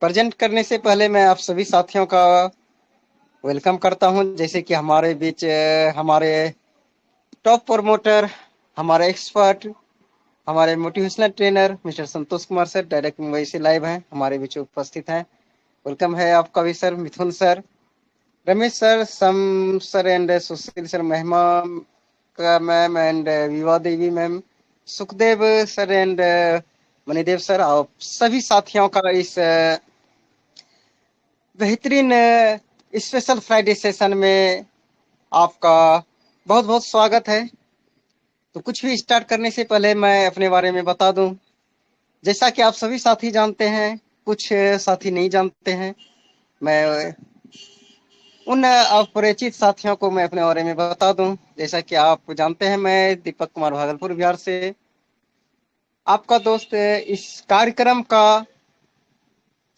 Present करने से पहले मैं आप सभी साथियों का वेलकम करता हूं। जैसे कि हमारे बीच हमारे टॉप प्रमोटर, हमारे एक्सपर्ट, हमारे motivational trainer mister Santosh Kumar sir direct Mumbai से लाइव हैं, हमारे बीच उपस्थित हैं। वेलकम है आपका भी sir, Mithun sir, Ramesh sir, Sam sir and Sushil sir, Mahima का ma'am and Viva Devi ma'am, Sukhdev sir and Manidev sir, आप सभी साथियों का इस बेहतरीन स्पेशल फ्राइडे सेशन में आपका बहुत बहुत स्वागत है। तो कुछ भी स्टार्ट करने से पहले मैं अपने बारे में बता दूं। जैसा कि आप सभी साथी जानते हैं, कुछ साथी नहीं जानते हैं। मैं उन अपरिचित साथियों को मैं अपने बारे में बता दूं। जैसा कि आप जानते हैं, मैं दीपक कुमार भागलपुर बिहार से आपका दोस्त इस कार्यक्रम का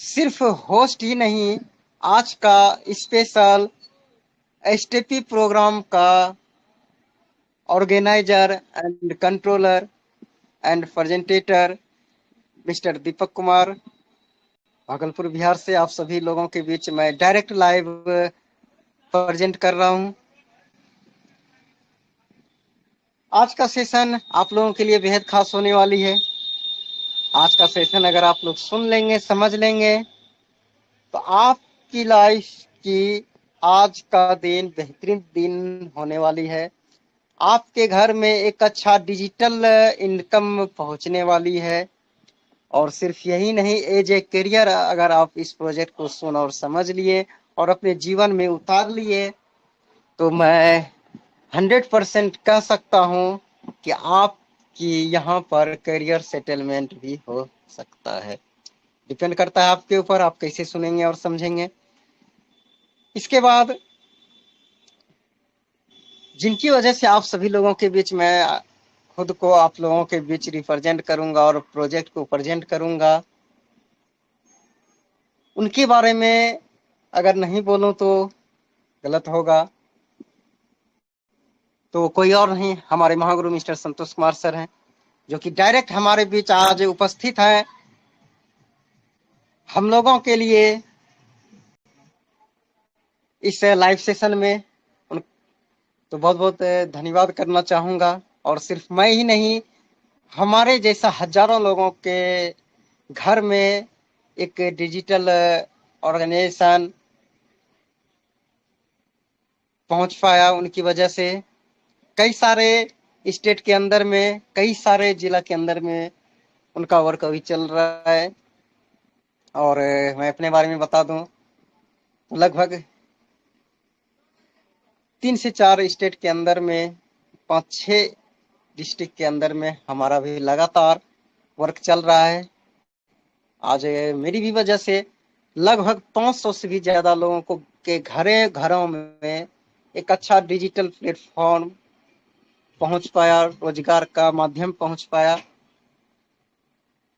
सिर्फ होस्ट ही नहीं, आज का स्पेशल एसटीपी प्रोग्राम का organizer and controller and presenter mister Deepak Kumar Bhagalpur Bihar से आप सभी लोगों के बीच मैं डायरेक्ट लाइव प्रेजेंट कर रहा हूं। आज का सेशन आप लोगों के लिए बेहद खास होने वाली है। आज का सेशन अगर आप लोग सुन लेंगे, समझ लेंगे, तो आपकी लाइफ की आज का दिन बेहतरीन दिन होने वाली है। आपके घर में एक अच्छा डिजिटल इनकम पहुंचने वाली है। और सिर्फ यही नहीं, एज ए करियर अगर आप इस प्रोजेक्ट को सुन और समझ लिए और अपने जीवन में उतार लिए, तो मैं 100% कह सकता हूं कि आपकी यहाँ पर करियर सेटलमेंट भी हो सकता है। डिपेंड करता है आपके ऊपर, आप कैसे सुनेंगे और समझेंगे। इसके बाद जिनकी वजह से आप सभी लोगों के बीच मैं खुद को आप लोगों के बीच रिप्रेजेंट करूंगा और प्रोजेक्ट को प्रेजेंट करूंगा, उनके बारे में अगर नहीं बोलूं तो गलत होगा। तो कोई और नहीं, हमारे महागुरु मिस्टर संतोष कुमार सर हैं, जो कि डायरेक्ट हमारे बीच आज उपस्थित हैं हम लोगों के लिए इस लाइव सेशन में। तो बहुत बहुत धन्यवाद करना चाहूंगा। और सिर्फ मैं ही नहीं, हमारे जैसा हजारों लोगों के घर में एक डिजिटल ऑर्गेनाइजेशन पहुंच पाया उनकी वजह से। कई सारे स्टेट के अंदर में, कई सारे जिला के अंदर में उनका वर्क अभी चल रहा है। और मैं अपने बारे में बता दूं, लगभग 3 से 4 स्टेट के अंदर में, 5-6 डिस्ट्रिक्ट के अंदर में हमारा भी लगातार वर्क चल रहा है। आज मेरी भी वजह से लगभग 500 से भी ज्यादा लोगों को के घरों में एक अच्छा डिजिटल प्लेटफॉर्म पहुंच पाया, रोजगार का माध्यम पहुंच पाया।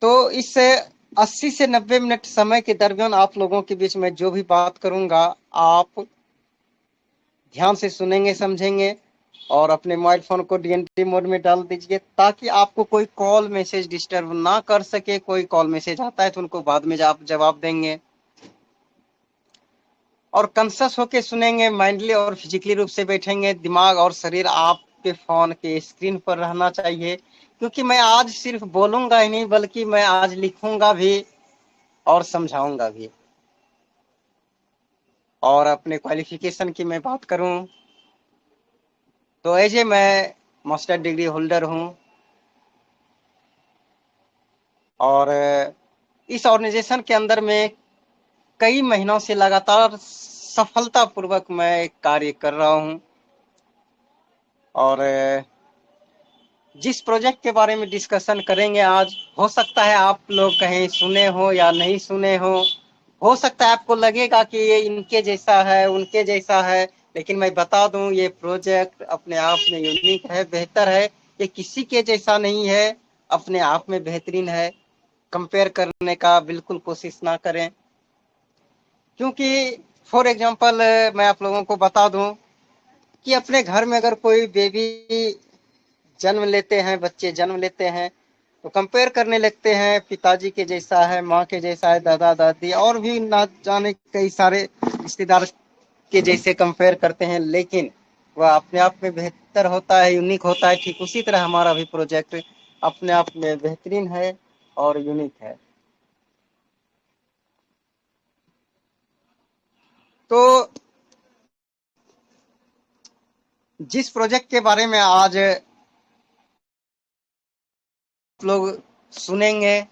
तो इस 80 से 90 मिनट समय के दरमियान आप लोगों के बीच में जो भी बात करूंगा, आप ध्यान से सुनेंगे, समझेंगे और अपने मोबाइल फोन को डीएनडी मोड में डाल दीजिए, ताकि आपको कोई कॉल मैसेज डिस्टर्ब ना कर सके। कोई कॉल मैसेज आता है तो उनको बाद में आप जवाब देंगे और कंसस होके सुनेंगे, माइंडली और फिजिकली रूप से बैठेंगे। दिमाग और शरीर आपके फोन के स्क्रीन पर रहना चाहिए, क्योंकि मैं आज सिर्फ बोलूंगा ही नहीं, बल्कि मैं आज लिखूंगा भी और समझाऊंगा भी। और अपने क्वालिफिकेशन की मैं बात करूं, तो एज ए मैं मास्टर डिग्री होल्डर हूं और इस ऑर्गेनाइजेशन के अंदर में कई महीनों से लगातार सफलतापूर्वक मैं कार्य कर रहा हूं। और जिस प्रोजेक्ट के बारे में डिस्कशन करेंगे आज, हो सकता है आप लोग कहीं सुने हो या नहीं सुने हो सकता है आपको लगेगा कि ये इनके जैसा है, उनके जैसा है, लेकिन मैं बता दूं, ये प्रोजेक्ट अपने आप में यूनिक है, बेहतर है। ये किसी के जैसा नहीं है, अपने आप में बेहतरीन है। कंपेयर करने का बिल्कुल कोशिश ना करें, क्योंकि फॉर एग्जांपल मैं आप लोगों को बता दूं कि अपने घर में अगर कोई बेबी जन्म लेते हैं, बच्चे जन्म लेते हैं, तो कंपेयर करने लगते हैं, पिताजी के जैसा है, माँ के जैसा है, दादा दादी और भी ना जाने कई सारे रिश्तेदार के जैसे कंपेयर करते हैं, लेकिन वह अपने आप में बेहतर होता है, यूनिक होता है। ठीक उसी तरह हमारा भी प्रोजेक्ट अपने आप में बेहतरीन है और यूनिक है। तो जिस प्रोजेक्ट के बारे में आज लोग सुनेंगे,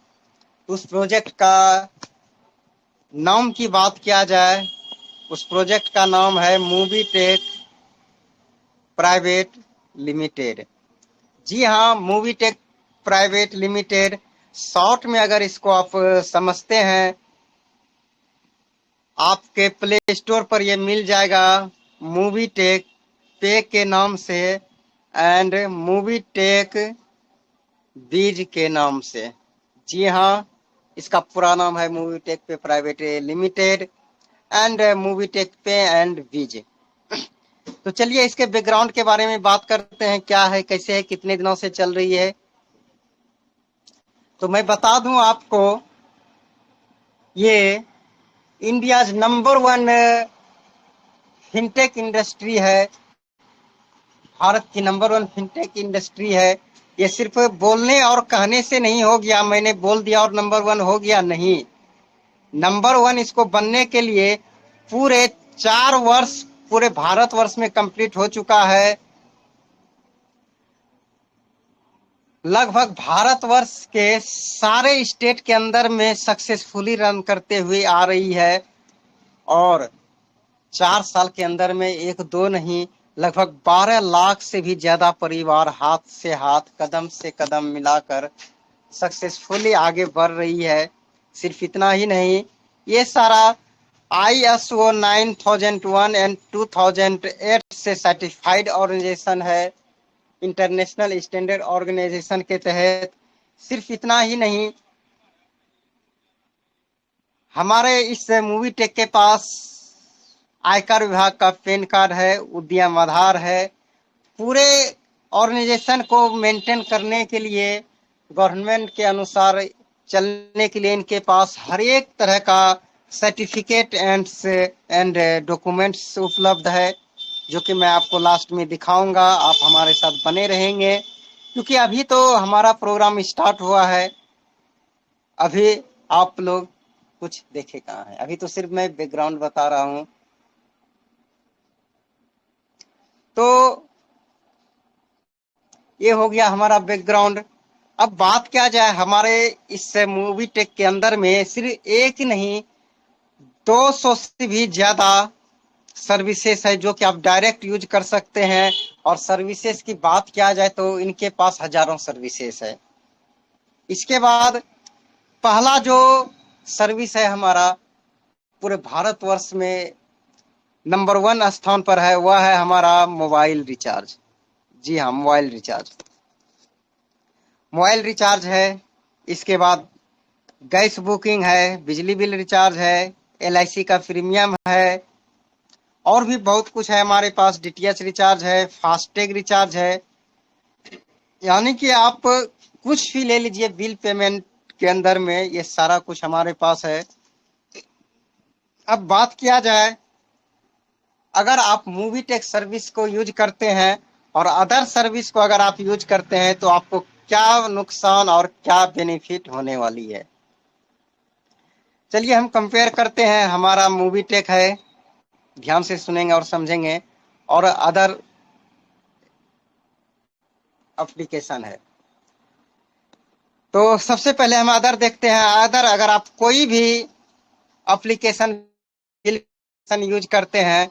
उस प्रोजेक्ट का नाम की बात किया जाए, उस प्रोजेक्ट का नाम है मूवी टेक प्राइवेट लिमिटेड। जी हाँ, movie tech private limited, short में अगर इसको आप समझते हैं, आपके प्ले स्टोर पर ये मिल जाएगा मूवी टेक पे के नाम से एंड मूवी टेक बीज के नाम से। जी हाँ, इसका पूरा नाम है movie tech pay private limited and movie tech pay and biz. तो चलिए इसके बैकग्राउंड के बारे में बात करते हैं, क्या है, कैसे है, कितने दिनों से चल रही है। तो मैं बता दूं आपको, ये इंडियाज नंबर 1 फिनटेक इंडस्ट्री है, भारत की नंबर 1 फिनटेक इंडस्ट्री है। ये सिर्फ बोलने और कहने से नहीं हो गया, मैंने बोल दिया और नंबर 1 हो गया, नहीं। नंबर 1 इसको बनने के लिए पूरे 4 वर्ष पूरे भारतवर्ष में कंप्लीट हो चुका है। लगभग भारतवर्ष के सारे स्टेट के अंदर में सक्सेसफुली रन करते हुए आ रही है और 4 साल के अंदर में एक दो नहीं, लगभग 12 लाख से भी ज्यादा परिवार हाथ से हाथ, कदम से कदम मिलाकर सक्सेसफुली आगे बढ़ रही है। सिर्फ इतना ही नहीं, ये सारा ISO 9001 एंड 2008 से सर्टिफाइड ऑर्गेनाइजेशन है, इंटरनेशनल स्टैंडर्ड ऑर्गेनाइजेशन के तहत। सिर्फ इतना ही नहीं, हमारे इस मूवी टेक के पास आयकर विभाग का पैन कार्ड है, उद्यम आधार है। पूरे ऑर्गेनाइजेशन को मेंटेन करने के लिए, गवर्नमेंट के अनुसार चलने के लिए इनके पास हर एक तरह का सर्टिफिकेट एंड डॉक्यूमेंट्स उपलब्ध है, जो कि मैं आपको लास्ट में दिखाऊंगा। आप हमारे साथ बने रहेंगे, क्योंकि अभी तो हमारा प्रोग्राम स्टार्ट हुआ है। अभी आप लोग कुछ देखे कहाँ है, अभी तो सिर्फ मैं बैकग्राउंड बता रहा हूँ। तो ये हो गया हमारा बैकग्राउंड। अब बात क्या जाए, हमारे इस मूवी टेक के अंदर में सिर्फ एक नहीं 200 से भी ज्यादा सर्विसेज है, जो कि आप डायरेक्ट यूज कर सकते हैं। और सर्विसेज की बात किया जाए तो इनके पास हजारों सर्विसेज है। इसके बाद पहला जो सर्विस है हमारा पूरे भारतवर्ष में नंबर 1 स्थान पर है, वह है हमारा मोबाइल रिचार्ज। जी हाँ, मोबाइल रिचार्ज। मोबाइल रिचार्ज है, इसके बाद गैस बुकिंग है, बिजली बिल रिचार्ज है, LIC का प्रीमियम है, और भी बहुत कुछ है हमारे पास। DTH रिचार्ज है, फास्टैग रिचार्ज है। यानी कि आप कुछ भी ले लीजिए बिल पेमेंट के अंदर में, ये सारा कुछ हमारे पास है। अब बात किया जाए, अगर आप मूवी टेक सर्विस को यूज करते हैं और अदर सर्विस को अगर आप यूज करते हैं, तो आपको क्या नुकसान और क्या बेनिफिट होने वाली है। चलिए हम कंपेयर करते हैं। हमारा मूवी टेक है, ध्यान से सुनेंगे और समझेंगे, और अदर एप्लीकेशन है। तो सबसे पहले हम अदर देखते हैं। अदर, अगर आप कोई भी एप्लीकेशन यूज करते हैं,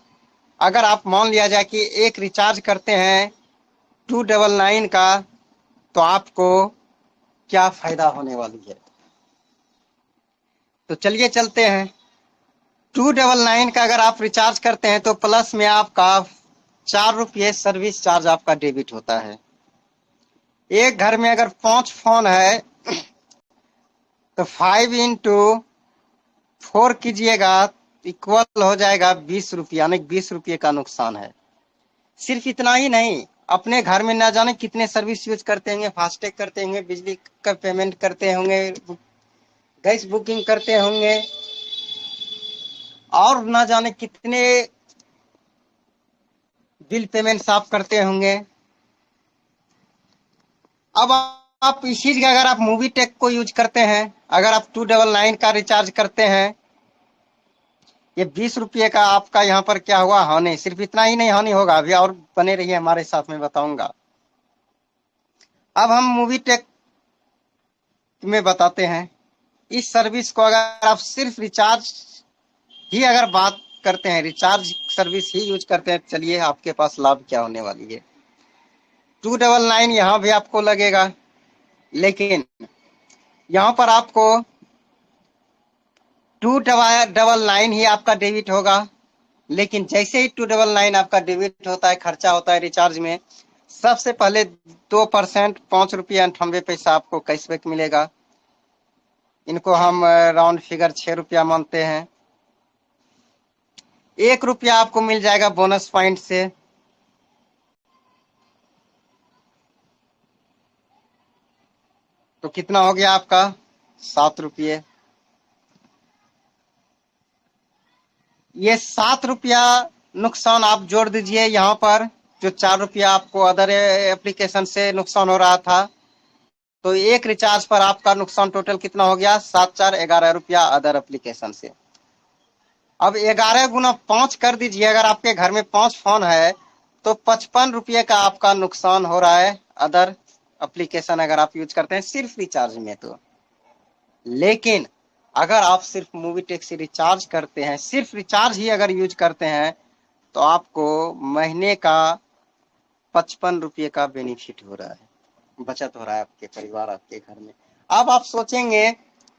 अगर आप मान लिया जाए कि एक रिचार्ज करते हैं 299 का, तो आपको क्या फायदा होने वाली है। तो चलिए चलते हैं। 299 का अगर आप रिचार्ज करते हैं तो प्लस में आपका 4 रुपये सर्विस चार्ज आपका डेबिट होता है। एक घर में अगर 5 फोन है तो 5 × 4 कीजिएगा, इक्वल हो जाएगा 20 रुपये, यानी 20 रुपये का नुकसान है। सिर्फ इतना ही नहीं, अपने घर में ना जाने कितने सर्विस यूज करते होंगे, फास्टैग करते होंगे, बिजली का पेमेंट करते होंगे, गैस बुकिंग करते होंगे, और ना जाने कितने बिल पेमेंट आप करते होंगे। अब आप इस चीज का अगर आप मूवी टेक को यूज करते हैं, अगर आप 299 का रिचार्ज करते हैं, ये 20 रुपये का आपका यहाँ पर क्या हुआ हानि। सिर्फ इतना ही नहीं हानि होगा, अभी और बने रहिए हमारे साथ में बताऊंगा। अब हम मूवी टेक में बताते हैं, इस सर्विस को अगर आप सिर्फ रिचार्ज ही अगर बात करते हैं, रिचार्ज सर्विस ही यूज करते हैं, चलिए आपके पास लाभ क्या होने वाली है। 299 यहाँ भी आपको लगेगा, लेकिन यहाँ पर आपको 299 ही आपका डेबिट होगा। लेकिन जैसे ही 299 आपका डेबिट होता है, खर्चा होता है रिचार्ज में, सबसे पहले 2% 5 रुपया 98 पैसा आपको कैशबैक मिलेगा। इनको हम राउंड फिगर 6 रुपया मानते हैं। 1 रुपया आपको मिल जाएगा बोनस पॉइंट से। तो कितना हो गया आपका 7 रुपये। ये 7 रुपया नुकसान आप जोड़ दीजिए यहाँ पर, जो 4 रुपया आपको अदर एप्लीकेशन से नुकसान हो रहा था। तो एक रिचार्ज पर आपका नुकसान टोटल कितना हो गया, 7 4 11 रुपया अदर एप्लीकेशन से। अब 11 गुना 5 कर दीजिए, अगर आपके घर में 5 फोन है तो 55 रुपये का आपका नुकसान हो रहा है अदर एप्लीकेशन अगर आप यूज करते हैं सिर्फ रिचार्ज में। तो लेकिन अगर आप सिर्फ मूवी टेक से रिचार्ज करते हैं, सिर्फ रिचार्ज ही अगर यूज करते हैं, तो आपको महीने का 55 रुपये का बेनिफिट हो रहा है, बचत हो रहा है आपके परिवार, आपके घर में। अब आप सोचेंगे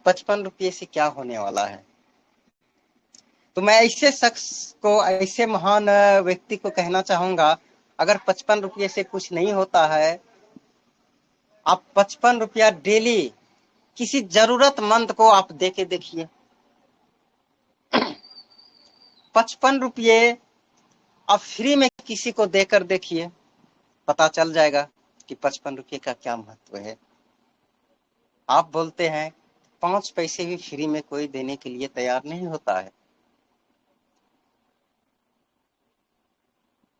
55 रुपये से क्या होने वाला है। तो मैं ऐसे शख्स को, ऐसे महान व्यक्ति को कहना चाहूंगा, अगर 55 रुपये से कुछ नहीं होता है, आप 55 रुपया डेली किसी जरूरतमंद को आप दे के देखिए। 55 रुपये आप फ्री में किसी को देकर देखिए, पता चल जाएगा कि 55 रुपये का क्या महत्व है। आप बोलते हैं 5 पैसे भी फ्री में कोई देने के लिए तैयार नहीं होता है।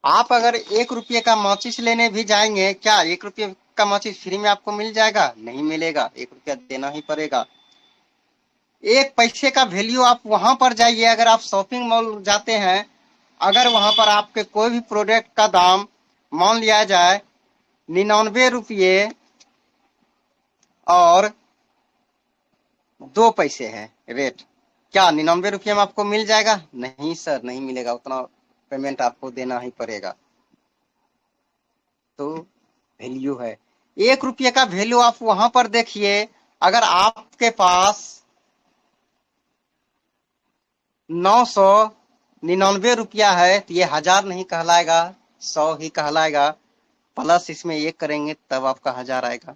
आप अगर 1 रुपये का माचिस लेने भी जाएंगे, क्या 1 रुपये का माचिस फ्री में आपको मिल जाएगा? नहीं मिलेगा, 1 रुपया देना ही पड़ेगा। 1 पैसे का वैल्यू आप वहां पर जाइए, अगर आप शॉपिंग मॉल जाते हैं, अगर वहां पर आपके कोई भी प्रोडक्ट का दाम मान लिया जाए 99 रुपये और 2 पैसे है रेट, क्या 99 रुपये में आपको मिल जाएगा? नहीं सर, नहीं मिलेगा, उतना पेमेंट आपको देना ही पड़ेगा। तो वैल्यू है 1 रुपये का वैल्यू। आप वहां पर देखिए, अगर आपके पास 999 रुपया है तो ये 1000 नहीं कहलाएगा, 100 ही कहलाएगा। प्लस इसमें 1 करेंगे तब आपका 1000 आएगा।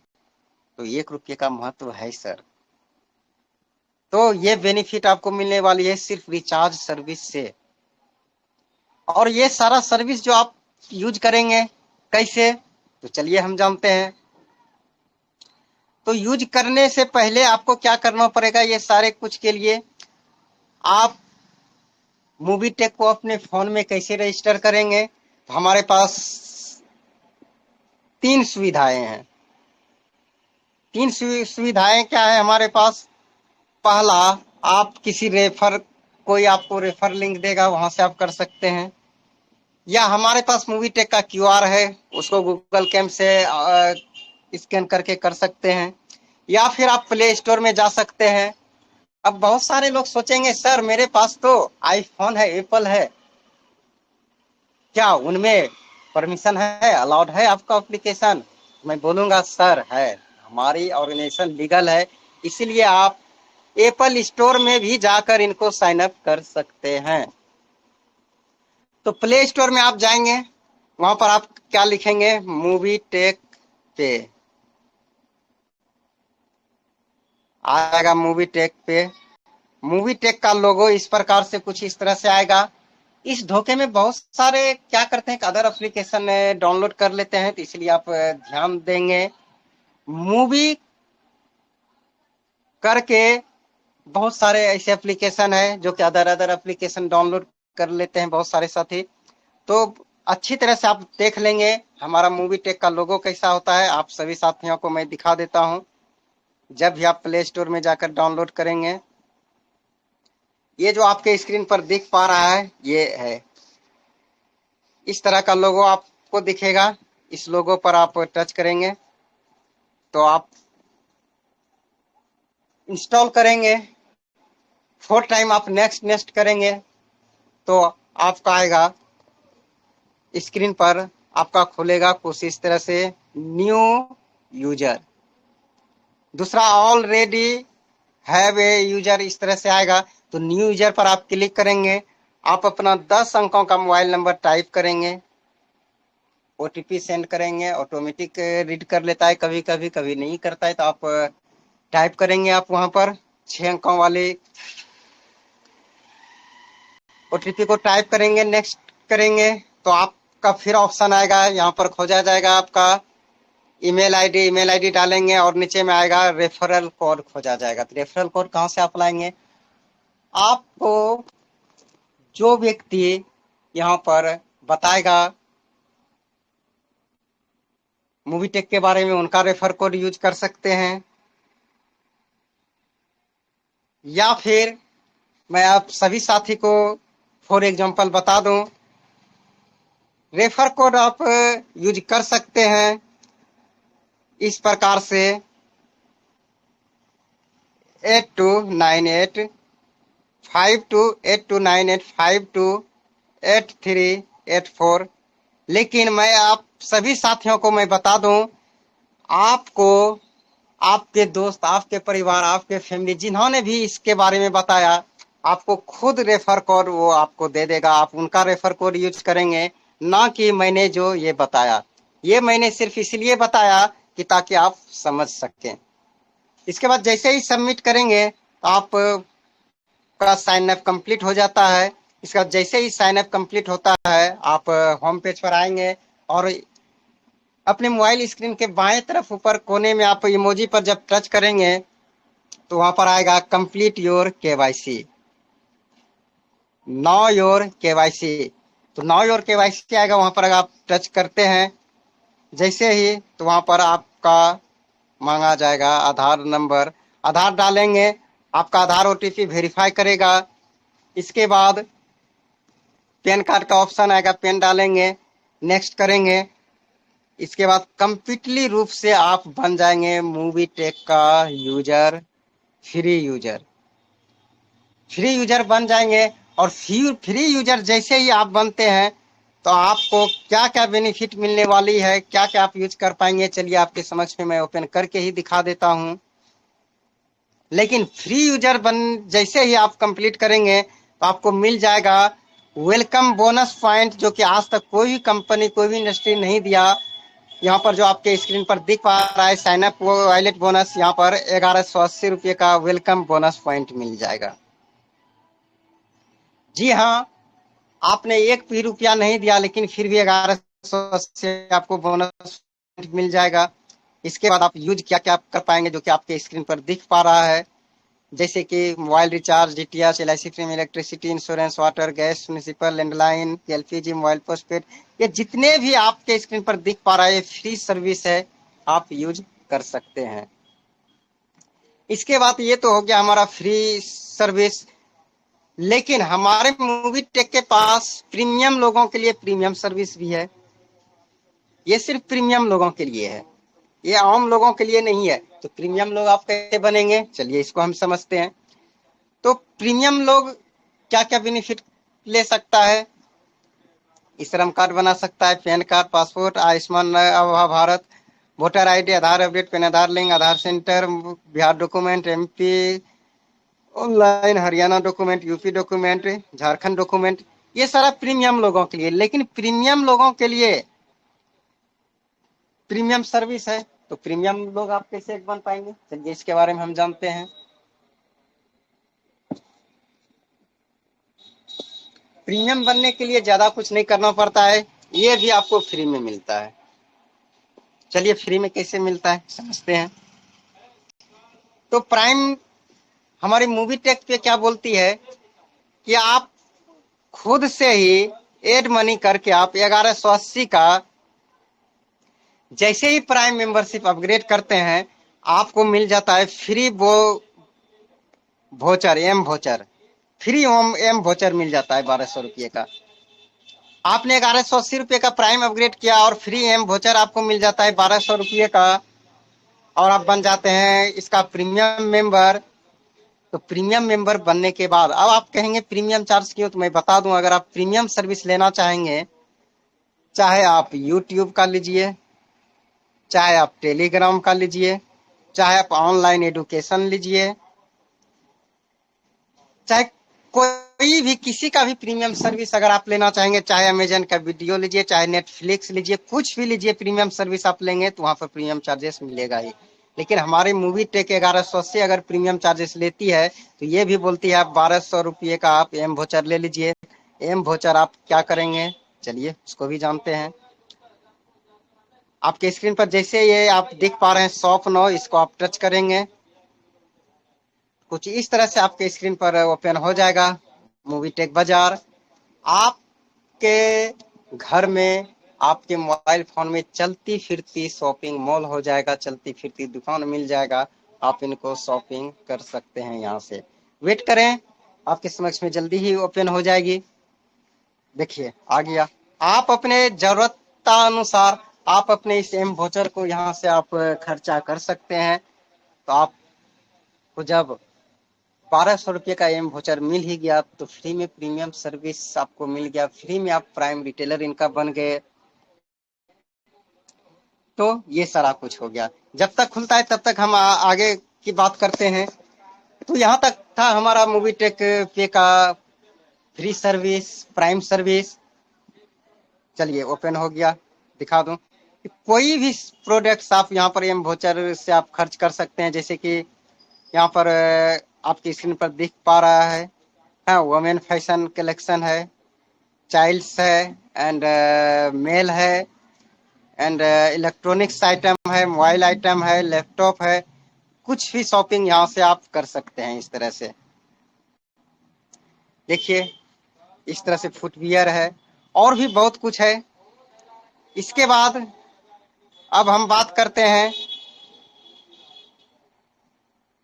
तो 1 रुपये का महत्व है सर। तो ये बेनिफिट आपको मिलने वाली है सिर्फ रिचार्ज सर्विस से। और ये सारा सर्विस जो आप यूज करेंगे कैसे, तो चलिए हम जानते हैं। तो यूज करने से पहले आपको क्या करना पड़ेगा, ये सारे कुछ के लिए आप मूवी टेक को अपने फोन में कैसे रजिस्टर करेंगे। तो हमारे पास 3 सुविधाएं हैं। 3 सुविधाएं क्या है हमारे पास? पहला, आप किसी रेफर, कोई आपको रेफर लिंक देगा, वहां से आप कर सकते हैं। या हमारे पास मूवी टेक का क्यूआर है, उसको गूगल कैम से स्कैन करके कर सकते हैं। या फिर आप प्ले स्टोर में जा सकते हैं। अब बहुत सारे लोग सोचेंगे सर मेरे पास तो आईफोन है, एप्पल है, क्या उनमें परमिशन है, अलाउड है आपका एप्लीकेशन? मैं बोलूंगा सर है, हमारी ऑर्गेनाइजेशन लीगल है, इसीलिए आप एप्पल स्टोर में भी जाकर इनको साइन अप कर सकते हैं। तो प्ले स्टोर में आप जाएंगे, वहां पर आप क्या लिखेंगे, मूवी टेक पे आएगा। मूवी टेक पे, मूवी टेक का लोगो इस प्रकार से कुछ इस तरह से आएगा। इस धोखे में बहुत सारे क्या करते हैं कि अदर एप्लीकेशन डाउनलोड कर लेते हैं, तो इसलिए आप ध्यान देंगे। मूवी करके बहुत सारे ऐसे एप्लीकेशन है जो कि अदर अदर एप्लीकेशन डाउनलोड कर लेते हैं बहुत सारे साथी। तो अच्छी तरह से आप देख लेंगे हमारा मूवी टेक का लोगो कैसा होता है। आप सभी साथियों को मैं दिखा देता हूं। जब भी आप प्ले स्टोर में जाकर डाउनलोड करेंगे, ये जो आपके स्क्रीन पर दिख पा रहा है, ये है इस तरह का लोगो आपको दिखेगा। इस लोगो पर आप टच करेंगे तो आप इंस्टॉल करेंगे। 4 टाइम आप नेक्स्ट नेक्स्ट करेंगे तो आपका आएगा स्क्रीन पर, आपका खुलेगा कुछ इस तरह से, न्यू यूजर। दूसरा ऑलरेडी हैव ए यूजर, इस तरह से आएगा। तो न्यू यूजर पर आप क्लिक करेंगे। आप अपना 10 अंकों का मोबाइल नंबर टाइप करेंगे, ओटीपी सेंड करेंगे। ऑटोमेटिक रीड कर लेता है, कभी कभी कभी नहीं करता है, तो आप टाइप करेंगे। आप वहां पर 6 अंकों वाले ओटीपी को टाइप करेंगे, नेक्स्ट करेंगे तो आपका फिर ऑप्शन आएगा, यहाँ पर खोजा जाएगा आपका ईमेल आईडी डालेंगे और नीचे में आएगा रेफरल कोड खोजा जाएगा। तो रेफरल कोड कहाँ से आप लाएंगे? आपको जो व्यक्ति यहाँ पर बताएगा मूवी टेक के बारे में, उनका रेफर कोड यूज कर सकते हैं। या फिर मैं आप सभी साथी को फॉर एग्जांपल बता दूं, रेफर कोड आप यूज कर सकते हैं इस प्रकार से 8298528298528384। लेकिन मैं आप सभी साथियों को मैं बता दूं, आपको आपके दोस्त, आपके परिवार, आपके फैमिली जिन्होंने भी इसके बारे में बताया, आपको खुद रेफर कोड वो आपको दे देगा। आप उनका रेफर कोड यूज करेंगे, ना कि मैंने जो ये बताया। ये मैंने सिर्फ इसलिए बताया कि ताकि आप समझ सकें। इसके बाद जैसे ही सबमिट करेंगे तो आप का साइन अप कंप्लीट हो जाता है। इसका जैसे ही साइन अप कंप्लीट होता है, आप होम पेज पर आएंगे और अपने मोबाइल स्क्रीन के बाएं तरफ ऊपर कोने में आप इमोजी पर जब टच करेंगे तो वहां पर आएगा complete your KYC, now your KYC. तो नाउ योर केवाईसी आएगा, वहां पर अगर आप टच करते हैं जैसे ही, तो वहां पर आपका मांगा जाएगा आधार नंबर। आधार डालेंगे, आपका आधार ओटीपी वेरीफाई करेगा। इसके बाद पैन कार्ड का ऑप्शन आएगा, पेन डालेंगे, नेक्स्ट करेंगे। इसके बाद कंप्लीटली रूप से आप बन जाएंगे मूवी टेक का user, free user. Free user बन जाएंगे। और फ्री यूजर जैसे ही आप बनते हैं तो आपको क्या क्या बेनिफिट मिलने वाली है, क्या क्या आप यूज कर पाएंगे, चलिए आपके समक्ष में मैं ओपन करके ही दिखा देता हूं। लेकिन फ्री यूजर बन जैसे ही आप कंप्लीट करेंगे तो आपको मिल जाएगा वेलकम बोनस पॉइंट, जो कि आज तक कोई भी कंपनी, कोई भी इंडस्ट्री नहीं दिया। यहाँ पर जो आपके स्क्रीन पर दिख पा रहा है साइन अप वॉलेट बोनस, यहाँ पर 1180 रुपये का वेलकम बोनस पॉइंट मिल जाएगा। जी हाँ, आपने एक भी रुपया नहीं दिया लेकिन फिर भी 1180 आपको बोनस मिल जाएगा। इसके बाद आप यूज क्या क्या कर पाएंगे जो कि आपके स्क्रीन पर दिख पा रहा है, जैसे कि mobile recharge, DTH, LIC premium, electricity insurance, water, gas, municipal, landline, LPG, mobile postpaid, ये जितने भी आपके स्क्रीन पर दिख पा रहा है, ये फ्री सर्विस है, आप यूज कर सकते हैं। इसके बाद ये तो हो गया हमारा फ्री सर्विस। लेकिन हमारे मूवी टेक के पास प्रीमियम लोगों के लिए प्रीमियम सर्विस भी है। ये सिर्फ प्रीमियम लोगों के लिए है, ये आम लोगों के लिए नहीं है। तो प्रीमियम लोग आप कैसे बनेंगे, चलिए इसको हम समझते हैं। तो प्रीमियम लोग क्या क्या बेनिफिट ले सकता है? श्रम कार्ड बना सकता है, PAN card, passport, Ayushman Bharat, voter ID, Aadhaar update, PAN Aadhaar link, Aadhaar centre, Bihar document, MP online, Haryana document, UP document, Jharkhand document, ये सारा प्रीमियम लोगों के लिए। लेकिन प्रीमियम लोगों के लिए प्रीमियम सर्विस है, तो प्रीमियम लोग आप कैसे बन पाएंगे, चलिए इसके बारे में हम जानते हैं। प्रीमियम बनने के लिए ज्यादा कुछ नहीं करना पड़ता है, ये भी आपको फ्री में मिलता है। चलिए फ्री में कैसे मिलता है समझते हैं। तो प्राइम हमारी मूवी टेक पे क्या बोलती है कि आप खुद से ही एड मनी करके आप 1180 का जैसे ही प्राइम मेंबरशिप अपग्रेड करते हैं, आपको मिल जाता है फ्री वो voucher, M voucher, free M voucher मिल जाता है 1200 रुपये का। आपने 1180 रुपये का प्राइम अपग्रेड किया और फ्री एम वोचर आपको मिल जाता है 1200 रुपये का, और आप बन जाते हैं इसका प्रीमियम मेंबर। तो प्रीमियम मेंबर बनने के बाद अब आप कहेंगे प्रीमियम चार्ज क्यों, तो मैं बता दूं, अगर आप प्रीमियम सर्विस लेना चाहेंगे, चाहे आप यूट्यूब का लीजिए, चाहे आप टेलीग्राम का लीजिए, चाहे आप ऑनलाइन एजुकेशन लीजिए, चाहे कोई भी किसी का भी प्रीमियम सर्विस अगर आप लेना चाहेंगे, चाहे अमेजन का वीडियो लीजिए, चाहे नेटफ्लिक्स लीजिए, कुछ भी लीजिए, प्रीमियम सर्विस आप लेंगे तो वहां पर प्रीमियम चार्जेस मिलेगा ही। लेकिन हमारी मूवी टेक 1180 अगर प्रीमियम चार्जेस लेती है तो ये भी बोलती है आप 1200 रुपये का आप एम वोचर ले लीजिए। एम वोचर आप क्या करेंगे, चलिए उसको भी जानते हैं। आपके स्क्रीन पर जैसे ये आप देख पा रहे हैं शॉप नाउ, इसको आप टच करेंगे, कुछ इस तरह से आपके स्क्रीन पर ओपन हो जाएगा मूवी टेक बाजार। आपके घर में, आपके मोबाइल फोन में चलती फिरती शॉपिंग मॉल हो जाएगा, चलती फिरती दुकान मिल जाएगा, आप इनको शॉपिंग कर सकते हैं यहाँ से। वेट करें, आपके समक्ष में जल्दी ही ओपन हो जाएगी। देखिए आ गया। आप अपने जरूरत अनुसार आप अपने इस एम वोचर को यहाँ से आप खर्चा कर सकते हैं। तो आपको जब 1200 रुपये का एम वोचर मिल ही गया तो फ्री में प्रीमियम सर्विस आपको मिल गया, फ्री में आप प्राइम रिटेलर इनका बन गए। तो ये सारा कुछ हो गया। जब तक खुलता है तब तक हम आगे की बात करते हैं। तो यहाँ तक था हमारा मूवी टेक पे का फ्री सर्विस, प्राइम सर्विस। चलिए ओपन हो गया, दिखा दूं कि कोई भी प्रोडक्ट्स आप यहाँ पर एम वोचर से आप खर्च कर सकते हैं। जैसे कि यहाँ पर आपकी स्क्रीन पर दिख पा रहा है, हाँ, वुमेन फैशन कलेक्शन है, चाइल्ड्स है, एंड मेल है, एंड इलेक्ट्रॉनिक्स आइटम है, मोबाइल आइटम है, लैपटॉप है। कुछ भी शॉपिंग यहाँ से आप कर सकते हैं इस तरह से। देखिए इस तरह से फुटवियर है और भी बहुत कुछ है। इसके बाद अब हम बात करते हैं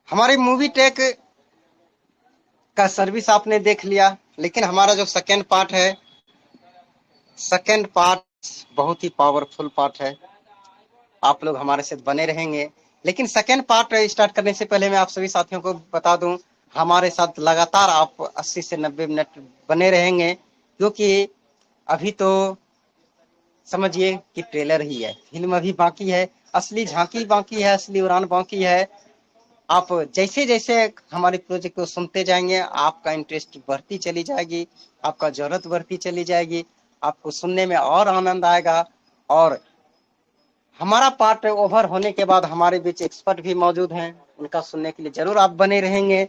हमारी मूवी टेक का सर्विस आपने देख लिया, लेकिन हमारा जो सेकेंड पार्ट है, सेकेंड पार्ट बहुत ही पावरफुल पार्ट है। आप लोग हमारे साथ बने रहेंगे। लेकिन सेकेंड पार्ट स्टार्ट करने से पहले मैं आप सभी साथियों को बता दूं, हमारे साथ लगातार आप 80 से 90 मिनट बने रहेंगे, क्योंकि अभी तो समझिए कि ट्रेलर ही है, फिल्म अभी बाकी है, असली झांकी बाकी है, असली उड़ान बाकी है। आप जैसे जैसे हमारे प्रोजेक्ट को सुनते जाएंगे, आपका इंटरेस्ट बढ़ती चली जाएगी, आपका जरूरत बढ़ती चली जाएगी, आपको सुनने में और आनंद आएगा। और हमारा पार्ट ओवर होने के बाद हमारे बीच एक्सपर्ट भी मौजूद हैं, उनका सुनने के लिए जरूर आप बने रहेंगे।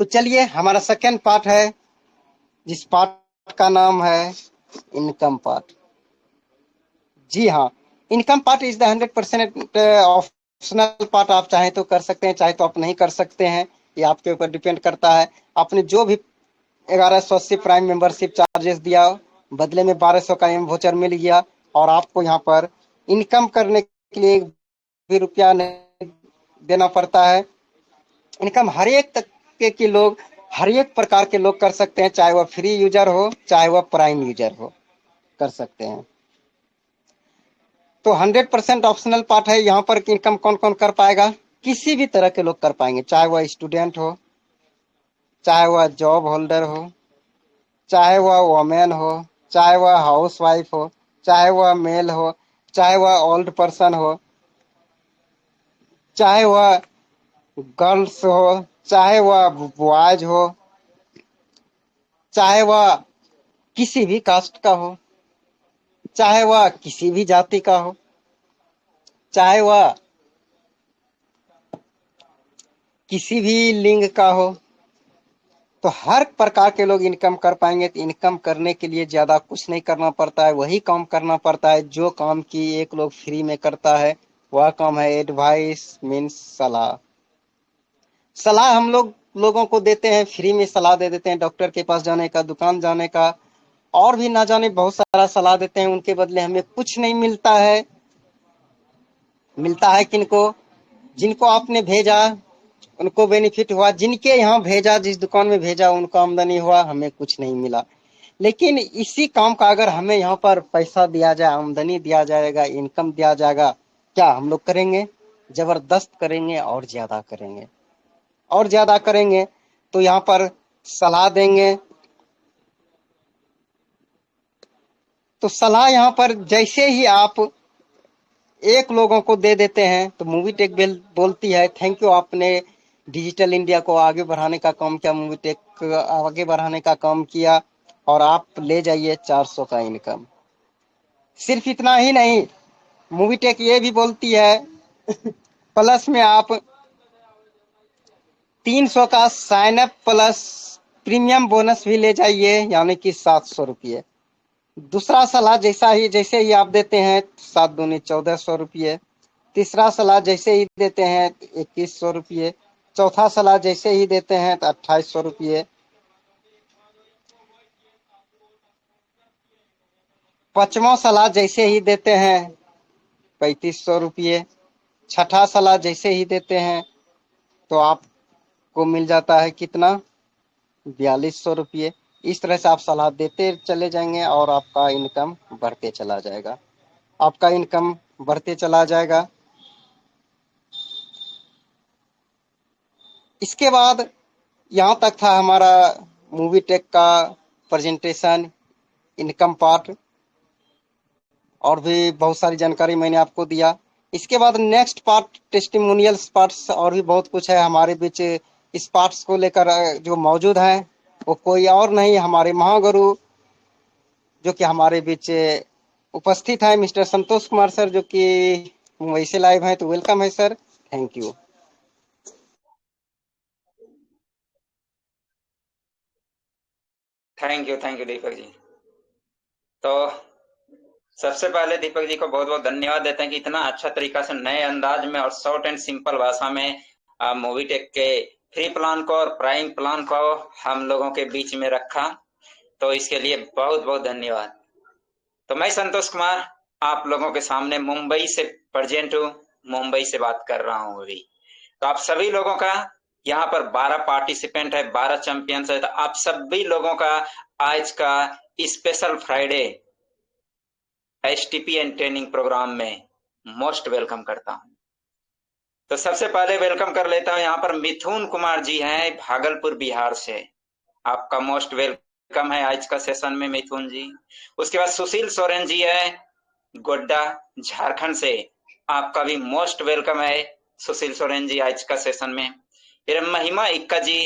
तो चलिए हमारा सेकेंड पार्ट है, जिस पार्ट का नाम है इनकम पार्ट। जी हाँ, income part is the 100% optional part. आप चाहे तो कर सकते हैं, चाहे तो आप नहीं कर सकते हैं, ये आपके ऊपर डिपेंड करता है। आपने जो भी 1180 प्राइम मेंबरशिप चार्जेस दिया, बदले में 1200 का एम वोचर मिल गया, और आपको यहाँ पर इनकम करने के लिए भी रुपया नहीं देना पड़ता है। इनकम हर एक तरीके के लोग, हर एक प्रकार के लोग कर सकते हैं, चाहे वह फ्री यूजर हो, चाहे वह प्राइम यूजर हो, कर सकते हैं। तो 100% ऑप्शनल पार्ट है। यहाँ पर इनकम कौन कौन कर पाएगा, किसी भी तरह के लोग कर पाएंगे, चाहे वह स्टूडेंट हो, चाहे वह जॉब होल्डर हो, चाहे वह वोमेन हो, चाहे वह हाउस वाइफ हो, चाहे वह मेल हो, चाहे वह ओल्ड पर्सन हो, चाहे वह गर्ल्स हो, चाहे वह बॉयज हो, चाहे वह किसी भी कास्ट का हो, चाहे वह किसी भी जाति का हो, चाहे वह किसी भी लिंग का हो, तो हर प्रकार के लोग इनकम कर पाएंगे। तो इनकम करने के लिए ज्यादा कुछ नहीं करना पड़ता है, वही काम करना पड़ता है जो काम की एक लोग फ्री में करता है। वह काम है एडवाइस मीन्स सलाह। सलाह हम लोगों को देते हैं, फ्री में सलाह दे देते हैं, डॉक्टर के पास जाने का, दुकान जाने का, और भी ना जाने बहुत सारा सलाह देते हैं। उनके बदले हमें कुछ नहीं मिलता है। मिलता है किनको? जिनको आपने भेजा उनको बेनिफिट हुआ, जिनके यहाँ भेजा, जिस दुकान में भेजा उनको आमदनी हुआ, हमें कुछ नहीं मिला। लेकिन इसी काम का अगर हमें यहाँ पर पैसा दिया जाए, आमदनी दिया जाएगा, इनकम दिया जाएगा, क्या हम लोग करेंगे? जबरदस्त करेंगे और ज्यादा करेंगे, और ज्यादा करेंगे। तो यहाँ पर सलाह देंगे। तो सलाह यहाँ पर जैसे ही आप एक लोगों को दे देते हैं तो मूवी टेक बेल बोलती है थैंक यू, आपने डिजिटल इंडिया को आगे बढ़ाने का काम किया, मूवी टेक आगे बढ़ाने का काम किया, और आप ले जाइए 400 का इनकम। सिर्फ इतना ही नहीं, मूवी टेक ये भी बोलती है प्लस में आप 300 का sign up plus premium bonus भी ले जाइए, यानी कि 700 रुपये। दूसरा सलाह जैसे ही आप देते हैं 7 दूनी 1400 रुपये। तीसरा सलाह जैसे ही देते हैं 2100 रुपये। चौथा सलाह जैसे ही देते हैं तो 2800 रुपये। पांचवा सलाह जैसे ही देते हैं 3500 रुपये। छठा सलाह जैसे ही देते हैं तो आपको मिल जाता है कितना? 4200 रुपये। इस तरह से आप सलाह देते चले जाएंगे और आपका इनकम बढ़ते चला जाएगा, आपका इनकम बढ़ते चला जाएगा। इसके बाद यहाँ तक था हमारा मूवी टेक का प्रेजेंटेशन, इनकम पार्ट, और भी बहुत सारी जानकारी मैंने आपको दिया। इसके बाद नेक्स्ट पार्ट टेस्टिमोनियल्स पार्ट्स, और भी बहुत कुछ है हमारे बीच। इस पार्ट्स को लेकर जो मौजूद हैं वो कोई और नहीं, हमारे महागुरु जो कि हमारे बीच उपस्थित है, मिस्टर संतोष कुमार सर, जो कि मुंबई से लाइव हैं। तो वेलकम है sir, thank you. Thank you Deepak ji. तो सबसे पहले दीपक जी को बहुत बहुत धन्यवाद देते हैं कि इतना अच्छा तरीका से नए अंदाज में और शॉर्ट एंड सिंपल भाषा में मूवी टेक के फ्री प्लान को और प्राइम प्लान को हम लोगों के बीच में रखा। तो इसके लिए बहुत बहुत धन्यवाद। तो मैं संतोष कुमार आप लोगों के सामने मुंबई से प्रेजेंट हूँ, मुंबई से बात कर रहा हूँ अभी। तो आप सभी लोगों का यहाँ पर 12 पार्टिसिपेंट है, 12 चैंपियंस है। तो आप सभी लोगों का आज का special Friday STP and training program में मोस्ट वेलकम करता हूं। तो सबसे पहले वेलकम कर लेता हूं, यहाँ पर मिथुन कुमार जी हैं भागलपुर बिहार से। आपका मोस्ट वेलकम है आज का सेशन में मिथुन जी। उसके बाद सुशील सोरेन जी है गोड्डा झारखंड से। आपका भी मोस्ट वेलकम है सुशील सोरेन जी आज का सेशन में। फिर महिमा इक्का जी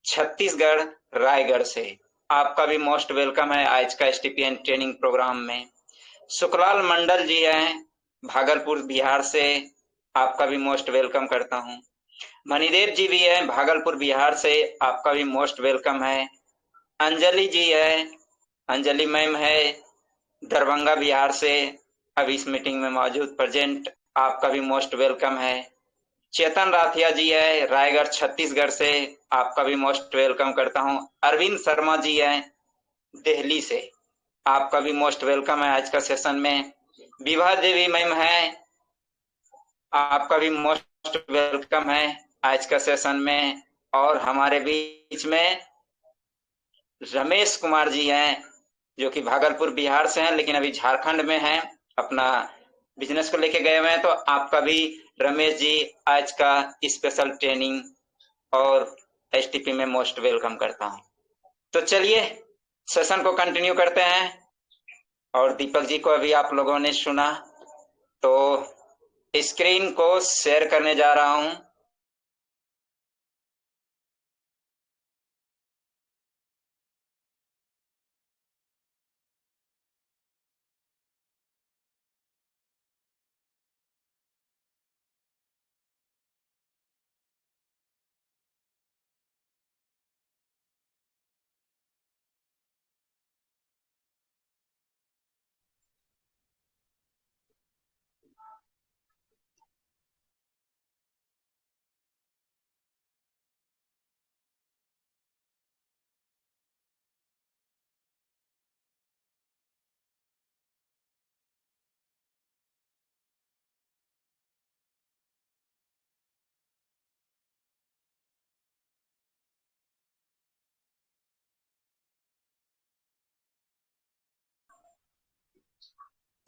छत्तीसगढ़ रायगढ़ से। आपका भी मोस्ट वेलकम है आज का एसटीपी एंड ट्रेनिंग प्रोग्राम में। सुखलाल मंडल जी हैं भागलपुर बिहार से। आपका भी मोस्ट वेलकम करता हूं। मणिदेव जी भी हैं भागलपुर बिहार से। आपका भी मोस्ट वेलकम है। अंजलि जी है, अंजलि मैम है दरभंगा बिहार से, अभी इस मीटिंग में मौजूद प्रेजेंट। आपका भी मोस्ट वेलकम है। चेतन राथिया जी है रायगढ़ छत्तीसगढ़ से। आपका भी मोस्ट वेलकम करता हूं। अरविंद शर्मा जी हैं दिल्ली से। आपका भी मोस्ट वेलकम है आज का सेशन में। विभा देवी मैम है, आपका भी मोस्ट वेलकम है आज का सेशन में। और हमारे बीच में रमेश कुमार जी हैं जो कि भागलपुर बिहार से हैं लेकिन अभी झारखंड में हैं, अपना बिजनेस को लेके गए हुए हैं। तो आपका भी रमेश जी आज का स्पेशल ट्रेनिंग और एसटीपी में मोस्ट वेलकम करता हूं। तो चलिए सेशन को कंटिन्यू करते हैं। और दीपक जी को अभी आप लोगों ने सुना, तो स्क्रीन को शेयर करने जा रहा हूं।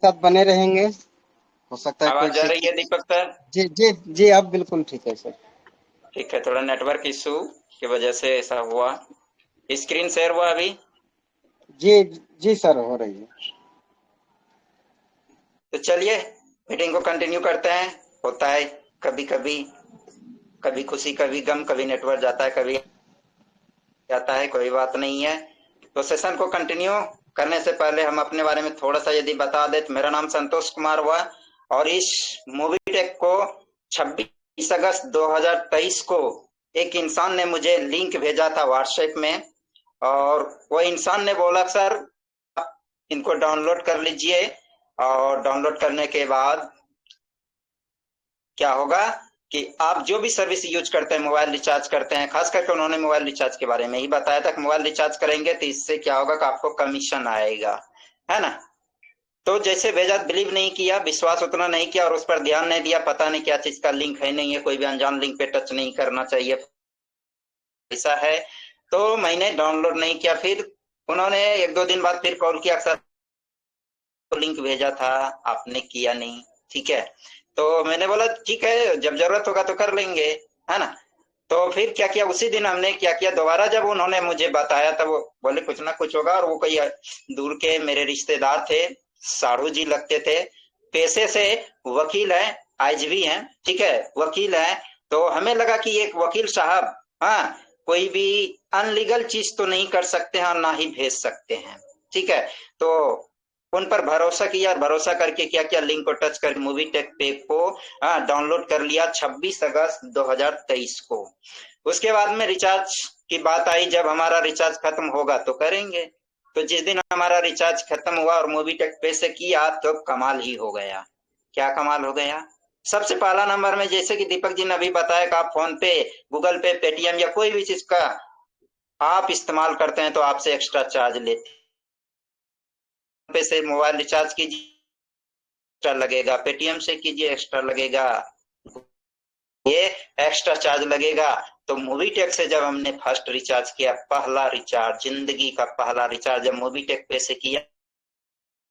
साथ बने रहेंगे। हो सकता है कोई आवाज जा चीज। रही है दीपक सर? जी जी जी, अब बिल्कुल ठीक है सर। ठीक है, थोड़ा नेटवर्क इशू की वजह से ऐसा हुआ। स्क्रीन शेयर हुआ अभी? जी जी सर, हो रही है। तो चलिए मीटिंग को कंटिन्यू करते हैं। होता है कभी कभी, कभी खुशी कभी गम, कभी नेटवर्क जाता है कभी आता है, कोई बात नहीं है। तो सेशन को कंटिन्यू करने से पहले हम अपने बारे में थोड़ा सा यदि बता दें तो मेरा नाम संतोष कुमार हुआ, और इस मूवी टेक को 26 अगस्त 2023 को एक इंसान ने मुझे लिंक भेजा था व्हाट्सएप में, और वो इंसान ने बोला सर इनको डाउनलोड कर लीजिए, और डाउनलोड करने के बाद क्या होगा कि आप जो भी सर्विस यूज करते हैं, मोबाइल रिचार्ज करते हैं, खास करके उन्होंने मोबाइल रिचार्ज के बारे में ही बताया था कि मोबाइल रिचार्ज करेंगे तो इससे क्या होगा कि आपको कमीशन आएगा, है ना। तो जैसे भेजा, बिलीव नहीं किया, विश्वास उतना नहीं किया और उस पर ध्यान नहीं दिया। पता नहीं क्या चीज का लिंक है, नहीं है, कोई भी अनजान लिंक पे टच नहीं करना चाहिए, ऐसा है। तो मैंने डाउनलोड नहीं किया। फिर उन्होंने एक दो दिन बाद फिर कॉल किया, सर लिंक भेजा था आपने किया नहीं, ठीक है। तो मैंने बोला ठीक है, जब जरूरत होगा तो कर लेंगे, है ना। तो फिर क्या किया, उसी दिन हमने क्या किया, दोबारा जब उन्होंने मुझे बताया तब वो बोले कुछ ना कुछ होगा, और वो कोई दूर के मेरे रिश्तेदार थे, साड़ू जी लगते थे, पैसे से वकील है, आज भी हैं, ठीक है, वकील है। तो हमें लगा कि एक वकील साहब, हाँ, कोई भी अनलीगल चीज तो नहीं कर सकते हैं, ना ही भेज सकते हैं, ठीक है। तो उन पर भरोसा किया, और भरोसा करके क्या किया, लिंक को टच कर मूवी टेक पे को डाउनलोड कर लिया 26 अगस्त 2023 को। उसके बाद में रिचार्ज की बात आई, जब हमारा रिचार्ज खत्म होगा तो करेंगे। तो जिस दिन हमारा रिचार्ज खत्म हुआ और मूवी टेक पे से किया तो कमाल ही हो गया। क्या कमाल हो गया? सबसे पहला नंबर में, जैसे कि दीपक जी ने अभी बताया कि आप फोन पे, गूगल पे, पेटीएम या कोई भी चीज का आप इस्तेमाल करते हैं तो आपसे एक्स्ट्रा चार्ज लेते। पे से मोबाइल रिचार्ज कीजिए एक्स्ट्रा लगेगा, पेटीएम से कीजिए एक्स्ट्रा लगेगा, ये एक्स्ट्रा चार्ज लगेगा। तो मूवी टेक से जब हमने फर्स्ट रिचार्ज किया, पहला रिचार्ज, जिंदगी का पहला रिचार्ज जब मूवी टेक पे से किया,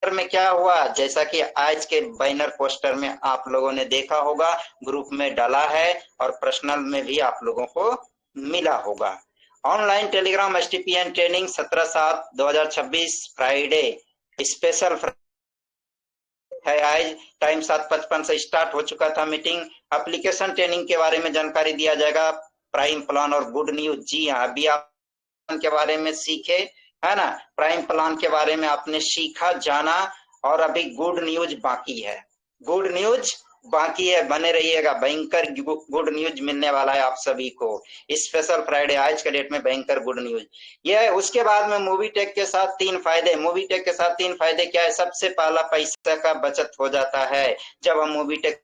में क्या हुआ, जैसा कि आज के बैनर पोस्टर में आप लोगों ने देखा होगा, ग्रुप में डाला है और पर्सनल में भी आप लोगों को मिला होगा। Online Telegram STPN training 17/7/2026 Friday special है। आज टाइम 7:55 से स्टार्ट हो चुका था मीटिंग। एप्लीकेशन ट्रेनिंग के बारे में जानकारी दिया जाएगा, प्राइम प्लान और गुड न्यूज। जी हाँ, अभी आप के बारे में सीखे, है ना, प्राइम प्लान के बारे में आपने सीखा, जाना, और अभी गुड न्यूज बाकी है, गुड न्यूज बाकी है। बने रहिएगा, भयंकर गुड न्यूज मिलने वाला है आप सभी को। स्पेशल फ्राइडे आज के डेट में भयंकर गुड न्यूज ये है। उसके बाद में मूवी टेक के साथ 3 फायदे, मूवी टेक के साथ 3 फायदे क्या है? सबसे पहला, पैसा का बचत हो जाता है जब हम मूवी टेक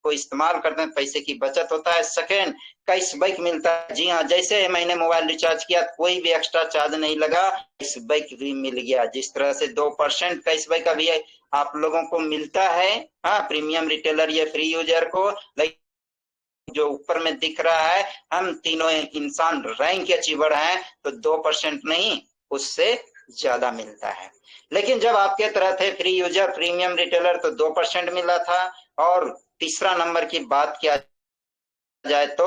को इस्तेमाल करते हैं, पैसे की बचत होता है। सेकेंड, कैशबैक मिलता है। जी हाँ, जैसे मैंने मोबाइल रिचार्ज किया कोई भी एक्स्ट्रा चार्ज नहीं लगा, कैशबैक भी मिल गया। जिस तरह से 2% कैशबैक अभी आप लोगों को मिलता है, हाँ, प्रीमियम रिटेलर या फ्री यूजर को, जो ऊपर में दिख रहा है, हम तीनों इंसान रैंक अचीवर हैं, तो 2% नहीं, उससे ज्यादा मिलता है। लेकिन जब आपके तरह थे फ्री यूजर, प्रीमियम रिटेलर, तो 2% मिला था। और तीसरा नंबर की बात किया जाए तो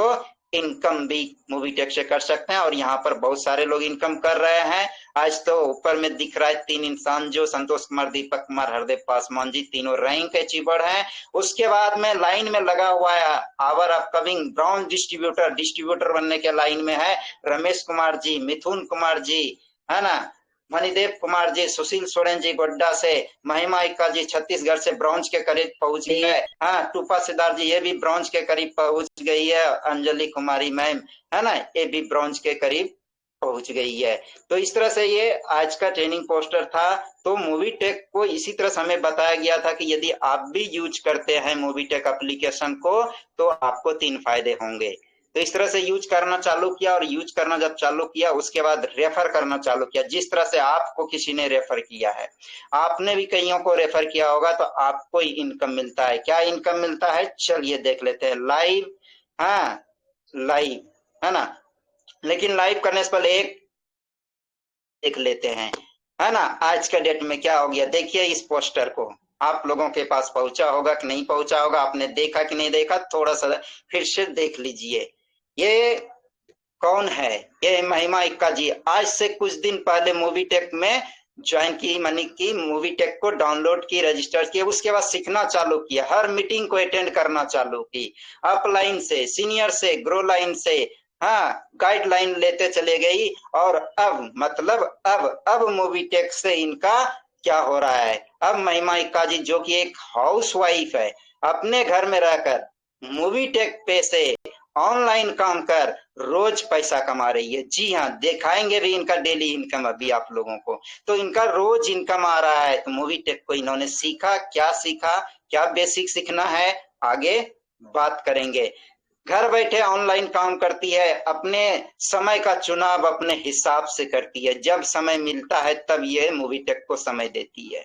इनकम भी मूवी टेक से कर सकते हैं, और यहाँ पर बहुत सारे लोग इनकम कर रहे हैं। आज तो ऊपर में दिख रहा है 3 इंसान, जो संतोष कुमार, दीपक कुमार, हरदेव पासवान जी, तीनों रैंक अचीवर हैं। उसके बाद में लाइन में लगा हुआ है our upcoming brown distributor, distributor बनने के लाइन में है रमेश कुमार जी, मिथुन कुमार जी, है ना, मणिदेव कुमार जी, सुशील सोरेन जी गोड्डा से, महिमा इक्का जी छत्तीसगढ़ से ब्रॉन्ज के करीब पहुंच गई है। हाँ, टूपा सिद्धार्थ जी ये भी ब्रॉन्ज के करीब पहुंच गई है। अंजलि कुमारी मैम, है ना, ये भी ब्रॉन्ज के करीब पहुंच गई है। तो इस तरह से ये आज का ट्रेनिंग पोस्टर था। तो मूवी टेक को इसी तरह से हमें बताया गया था कि यदि आप भी यूज करते हैं मूवी टेक एप्लीकेशन को तो आपको 3 फायदे होंगे। तो इस तरह से यूज करना चालू किया, और यूज करना जब चालू किया उसके बाद रेफर करना चालू किया। जिस तरह से आपको किसी ने रेफर किया है, आपने भी कईयों को रेफर किया होगा, तो आपको इनकम मिलता है। क्या इनकम मिलता है, चलिए देख लेते हैं लाइव। हाँ, लाइव, है ना, लेकिन लाइव करने से पहले एक देख लेते हैं। है ना। आज के डेट में क्या हो गया, देखिए इस पोस्टर को, आप लोगों के पास पहुंचा होगा कि नहीं पहुंचा होगा, आपने देखा कि नहीं देखा, थोड़ा सा फिर से देख लीजिए। ये कौन है, ये महिमा इक्का जी। आज से कुछ दिन पहले मूवी टेक में ज्वाइन की, मनी की, मूवी टेक को डाउनलोड की, रजिस्टर किया, उसके बाद सीखना चालू किया, हर मीटिंग को अटेंड करना चालू की, अपलाइन से, सीनियर से, ग्रो लाइन से, हाँ गाइडलाइन लेते चले गई। और अब मतलब अब मूवी टेक से इनका क्या हो रहा है, अब महिमा इक्का जी जो कि एक हाउस वाइफ है, अपने घर में रहकर मूवी टेक पे से ऑनलाइन काम कर रोज पैसा कमा रही है। जी हाँ, दिखाएंगे भी इनका डेली इनकम अभी आप लोगों को। तो इनका रोज इनकम आ रहा है। तो मूवी टेक को इन्होंने सीखा, क्या बेसिक सीखना है, आगे बात करेंगे। घर बैठे ऑनलाइन काम करती है, अपने समय का चुनाव अपने हिसाब से करती है, जब समय मिलता है तब ये मूवी टेक को समय देती है,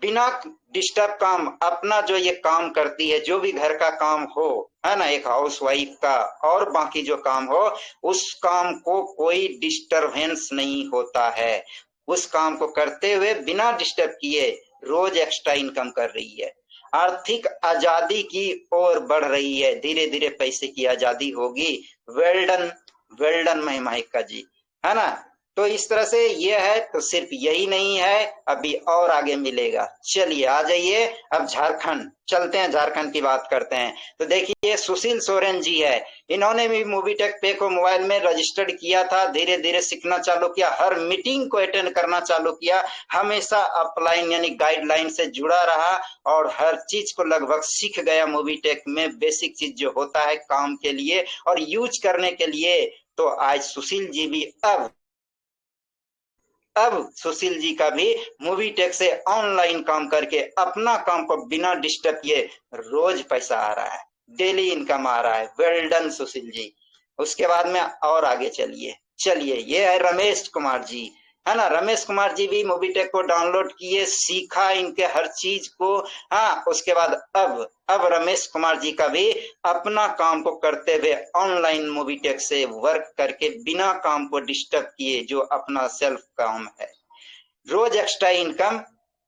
बिना डिस्टर्ब काम अपना जो ये काम करती है, जो भी घर का काम हो, है ना, एक हाउस वाइफ का, और बाकी जो काम हो, उस काम को कोई डिस्टरबेंस नहीं होता है। उस काम को करते हुए बिना डिस्टर्ब किए रोज एक्स्ट्रा इनकम कर रही है, आर्थिक आजादी की ओर बढ़ रही है, धीरे धीरे पैसे की आजादी होगी। वेल्डन, वेल्डन महिमा जी, है ना। तो इस तरह से ये है। तो सिर्फ यही नहीं है, अभी और आगे मिलेगा। चलिए आ जाइए, अब झारखंड चलते हैं, झारखंड की बात करते हैं। तो देखिए सुशील सोरेन जी है, इन्होंने भी मूवी टेक पे को मोबाइल में रजिस्टर्ड किया था, धीरे धीरे सीखना चालू किया, हर मीटिंग को अटेंड करना चालू किया, हमेशा अपलाइन यानी गाइडलाइन से जुड़ा रहा और हर चीज को लगभग सीख गया। मूवी टेक में बेसिक चीज जो होता है काम के लिए और यूज करने के लिए। तो आज सुशील जी भी अब सुशील जी का भी मूवी टेक से ऑनलाइन काम करके अपना काम को बिना डिस्टर्ब किए रोज पैसा आ रहा है, डेली इनकम आ रहा है। Well done Sushil ji. उसके बाद में और आगे चलिए, ये है रमेश कुमार जी, है ना। रमेश कुमार जी भी मूवी टेक को डाउनलोड किए, सीखा इनके हर चीज को। हाँ, उसके बाद अब रमेश कुमार जी का भी अपना काम को करते हुए ऑनलाइन मूवी टेक से वर्क करके बिना काम को डिस्टर्ब किए, जो अपना सेल्फ काम है, रोज एक्स्ट्रा इनकम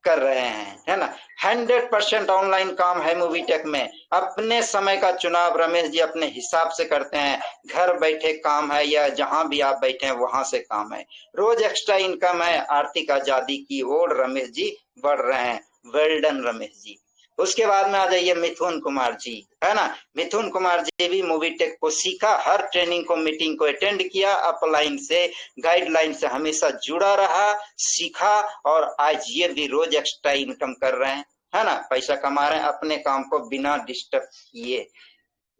कर रहे हैं, है ना। 100% ऑनलाइन काम है मूवी टेक में। अपने समय का चुनाव रमेश जी अपने हिसाब से करते हैं, घर बैठे काम है या जहां भी आप बैठे हैं वहां से काम है, रोज एक्स्ट्रा इनकम है, आर्थिक आजादी की ओर रमेश जी बढ़ रहे हैं। Well done Ramesh ji. उसके बाद में आ जाइए मिथुन कुमार जी, है ना। मिथुन कुमार जी भी मूवी टेक को सीखा, हर ट्रेनिंग को, मीटिंग को अटेंड किया, अपलाइन से, गाइडलाइन से हमेशा जुड़ा रहा, सीखा, और आज ये भी रोज एक्स्ट्रा इनकम कर रहे हैं, है ना, पैसा कमा रहे हैं अपने काम को बिना डिस्टर्ब किए।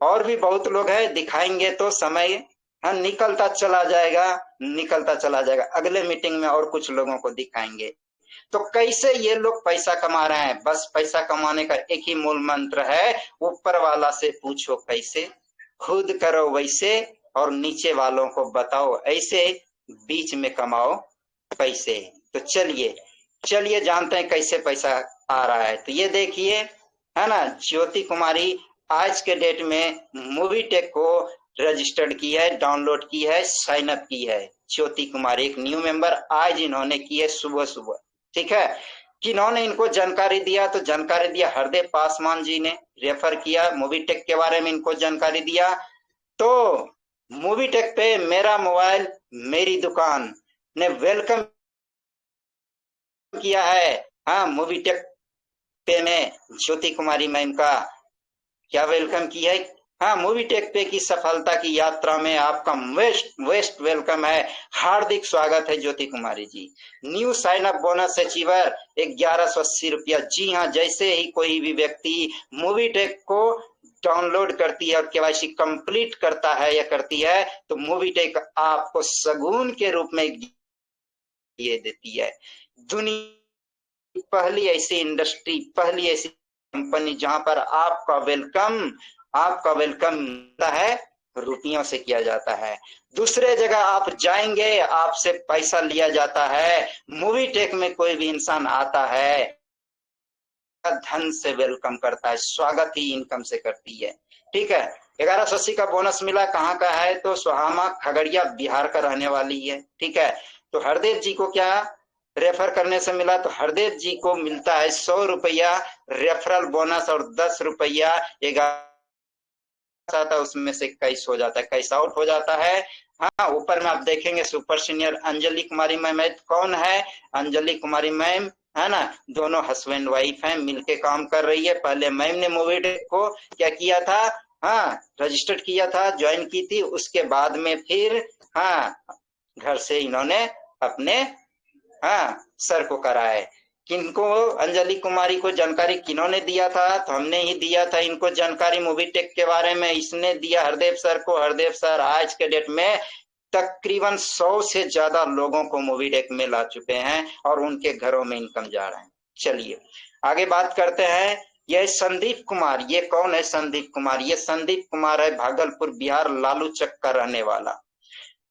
और भी बहुत लोग हैं, दिखाएंगे तो समय हाँ निकलता चला जाएगा, अगले मीटिंग में और कुछ लोगों को दिखाएंगे। तो कैसे ये लोग पैसा कमा रहे हैं, बस पैसा कमाने का एक ही मूल मंत्र है, ऊपर वाला से पूछो कैसे, खुद करो वैसे, और नीचे वालों को बताओ ऐसे, बीच में कमाओ पैसे। तो चलिए जानते हैं कैसे पैसा आ रहा है। तो ये देखिए, है ना, ज्योति कुमारी आज के डेट में मूवी टेक को रजिस्टर्ड की है, डाउनलोड की है, साइन अप की है। ज्योति कुमारी एक न्यू मेंबर आज इन्होंने की है सुबह सुबह, ठीक है। किन्होंने इनको जानकारी दिया, तो जानकारी दिया हरदेव पासवान जी ने, रेफर किया मूवी टेक के बारे में, इनको जानकारी दिया। तो मूवी टेक पे मेरा मोबाइल मेरी दुकान ने वेलकम किया है। हाँ, मूवी टेक पे में ज्योति कुमारी मैम का क्या वेलकम किया है। हाँ, मूवी टेक पे की सफलता की यात्रा में आपका वेस्ट वेलकम है, हार्दिक स्वागत है Jyoti Kumari ji. New sign up bonus achiever 1180 रुपया। जी हाँ, जैसे ही कोई भी व्यक्ति मूवी टेक को डाउनलोड करती है और केवाईसी कंप्लीट करता है या करती है, तो मूवी टेक आपको सगुन के रूप में ये देती है। दुनिया पहली ऐसी इंडस्ट्री, पहली ऐसी कंपनी जहां पर आपका वेलकम है रुपयों से किया जाता है। दूसरे जगह आप जाएंगे, आपसे पैसा लिया जाता है। मूवी टेक में कोई भी इंसान आता है, धन से वेलकम करता है, स्वागत ही इनकम से करती है, ठीक है। 1180 का बोनस मिला, कहाँ का है, तो सोहामा खगड़िया बिहार का रहने वाली है, ठीक है। तो हरदेव जी को क्या रेफर करने से मिला तो हरदेव जी को मिलता है 100 रुपया रेफरल बोनस और 10 रुपया 11 आता है, उसमें से 21 हो जाता है, 21 आउट हो जाता है। हाँ, ऊपर में आप देखेंगे सुपर सीनियर अंजलि कुमारी मैम है। कौन है? अंजलि कुमारी मैम, है ना। दोनों हस्बैंड वाइफ हैं, मिलके काम कर रही है। पहले मैम ने मूवी को क्या किया था, हाँ, रजिस्टर्ड किया था, ज्वाइन की थी। उसके बाद में फिर हाँ, घर से इन्होंने अपने हाँ सर को कराए। किनको? अंजलि कुमारी को जानकारी किन्होंने दिया था? तो हमने ही दिया था इनको जानकारी मूवी टेक के बारे में। इसने दिया हरदेव सर को। हरदेव सर आज के डेट में तकरीबन 100 से ज्यादा लोगों को मूवी टेक में ला चुके हैं और उनके घरों में इनकम जा रहे हैं। चलिए आगे बात करते हैं। यह संदीप कुमार, ये कौन है संदीप कुमार? ये संदीप कुमार है भागलपुर बिहार, लालू चक का रहने वाला।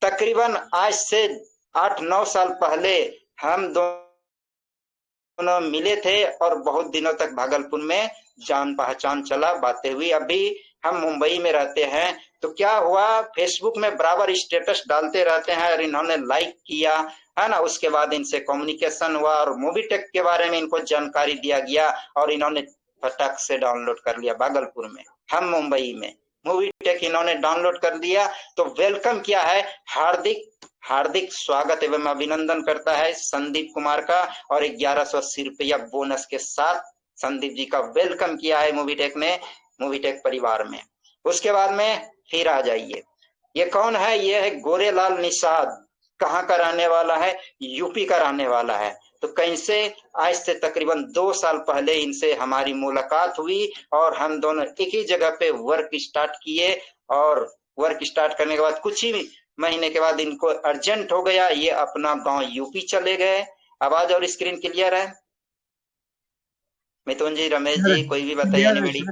तकरीबन आज से 8-9 साल पहले हम दोनों मिले थे और बहुत दिनों तक भागलपुर में जान पहचान चला, बातें हुई। अभी हम मुंबई में रहते हैं। तो क्या हुआ, फेसबुक में बराबर स्टेटस डालते रहते हैं और इन्होंने लाइक किया, है ना। उसके बाद इनसे कम्युनिकेशन हुआ और मूवी टेक के बारे में इनको जानकारी दिया गया और इन्होंने फटाक से डाउनलोड कर लिया भागलपुर में, हम मुंबई में। मूवी टेक इन्होंने डाउनलोड कर दिया। तो वेलकम किया है, हार्दिक हार्दिक स्वागत एवं अभिनंदन करता है संदीप कुमार का, और 1180 रुपया बोनस के साथ संदीप जी का वेलकम किया है मूवी टेक ने, मूवी टेक परिवार में। उसके बाद में फिर आ जाइए, ये कौन है? ये है गोरेलाल निषाद। कहाँ का रहने वाला है? यूपी का रहने वाला है। तो कैसे, आज से तकरीबन 2 साल पहले इनसे हमारी मुलाकात हुई और हम दोनों एक ही जगह पे वर्क स्टार्ट किए। और वर्क स्टार्ट करने के बाद कुछ ही महीने के बाद इनको अर्जेंट हो गया, ये अपना गांव यूपी चले गए। आवाज और स्क्रीन क्लियर है? मिथुन जी, रमेश जी, कोई भी बताइए। क्लियर नहीं है मेरी सर,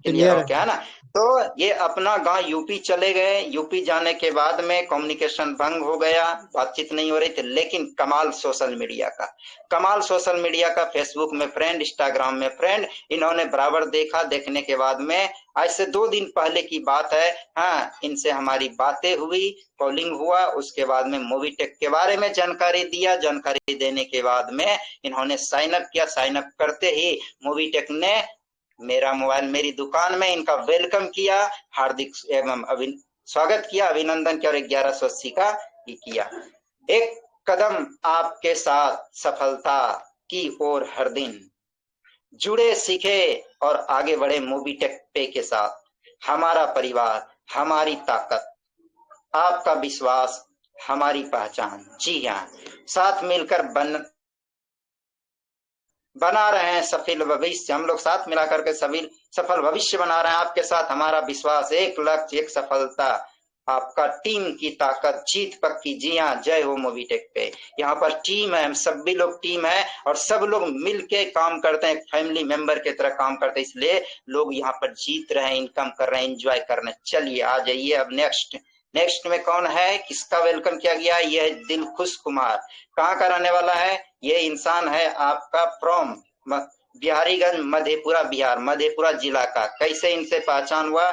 क्लियर क्लियर हो है। क्या, है ना। तो ये अपना गांव यूपी चले गए। यूपी जाने के बाद में कम्युनिकेशन भंग हो गया, बातचीत नहीं हो रही थी। लेकिन कमाल सोशल मीडिया का, कमाल सोशल मीडिया का, फेसबुक में फ्रेंड, इंस्टाग्राम में फ्रेंड, इन्होंने बराबर देखा। देखने के बाद में आज से 2 दिन पहले की बात है, हाँ, इनसे हमारी बातें हुई, कॉलिंग हुआ। उसके बाद में मूवी टेक के बारे में जानकारी दिया। जानकारी देने के बाद में इन्होंने साइन अप किया। साइन अप करते ही मूवी टेक ने मेरा मोबाइल मेरी दुकान में इनका वेलकम किया, हार्दिक एवं स्वागत किया, अभिनंदन किया और 1180 का ही किया। एक कदम आपके साथ सफलता की ओर हर दिन जुड़े, सीखे और आगे बढ़े मूवी टेक पे के साथ। हमारा परिवार, हमारी ताकत, आपका विश्वास, हमारी पहचान। जी हाँ, साथ मिलकर बना रहे हैं सफल भविष्य। हम लोग साथ मिलाकर के सफल भविष्य बना रहे हैं। आपके साथ हमारा विश्वास, एक लक्ष्य, एक सफलता, आपका टीम की ताकत, जीत पक्की। जी हाँ, जय हो मूवी टेक पे। यहाँ पर टीम है, हम सभी लोग टीम है और सब लोग मिलके काम करते हैं, फैमिली मेंबर की तरह काम करते हैं। इसलिए लोग यहाँ पर जीत रहे हैं, इनकम कर रहे हैं, एंजॉय कर रहे हैं। चलिए आ जाइए अब नेक्स्ट में कौन है, किसका वेलकम किया गया? ये है दिलखुश कुमार। कहाँ का रहने वाला है? ये इंसान है आपका फ्रॉम बिहारीगंज, मधेपुरा बिहार, मधेपुरा जिला का। कैसे इनसे पहचान हुआ?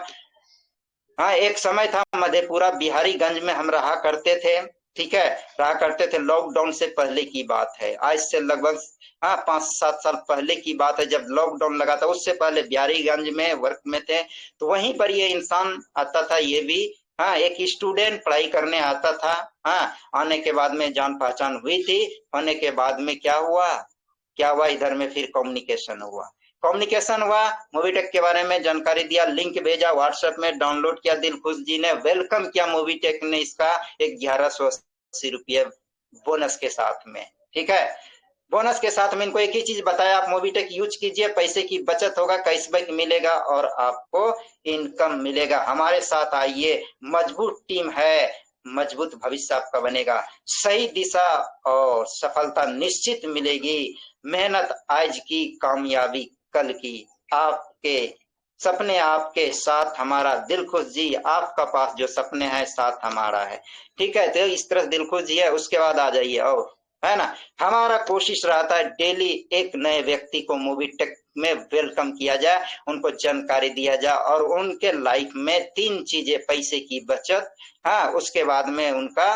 हाँ, एक समय था मधेपुरा बिहारीगंज में हम रहा करते थे, ठीक है, रहा करते थे। लॉकडाउन से पहले की बात है, आज से लगभग 5-7 साल पहले की बात है, जब लॉकडाउन लगा था। उससे पहले बिहारीगंज में वर्क में थे। तो वहीं पर ये इंसान आता था, ये भी हाँ, एक स्टूडेंट पढ़ाई करने आता था। हाँ, आने के बाद में जान पहचान हुई थी। होने के बाद में क्या हुआ इधर में फिर कम्युनिकेशन हुआ, मूवी टेक के बारे में जानकारी दिया, लिंक भेजा, व्हाट्सएप में डाउनलोड किया। दिलखुश जी ने वेलकम किया मूवी टेक ने इसका 1180 रुपये बोनस के साथ में, ठीक है। बोनस के साथ में इनको एक ही चीज बताया, आप मूवी टेक यूज कीजिए, पैसे की बचत होगा, कैशबैक मिलेगा और आपको इनकम मिलेगा। हमारे साथ आइए, मजबूत टीम है, मजबूत भविष्य आपका बनेगा। सही दिशा और सफलता निश्चित मिलेगी। मेहनत आज की, कामयाबी कल की। आपके सपने आपके साथ हमारा। दिलखुश जी, आपका पास जो सपने हैं साथ हमारा है, ठीक है। तो इस तरह दिलखुश जी है। उसके बाद आ जाइए, और है ना, हमारा कोशिश रहता है डेली एक नए व्यक्ति को मूवी टेक में वेलकम किया जाए, उनको जानकारी दिया जाए और उनके लाइफ में 3 चीजें, पैसे की बचत, हाँ, उसके बाद में उनका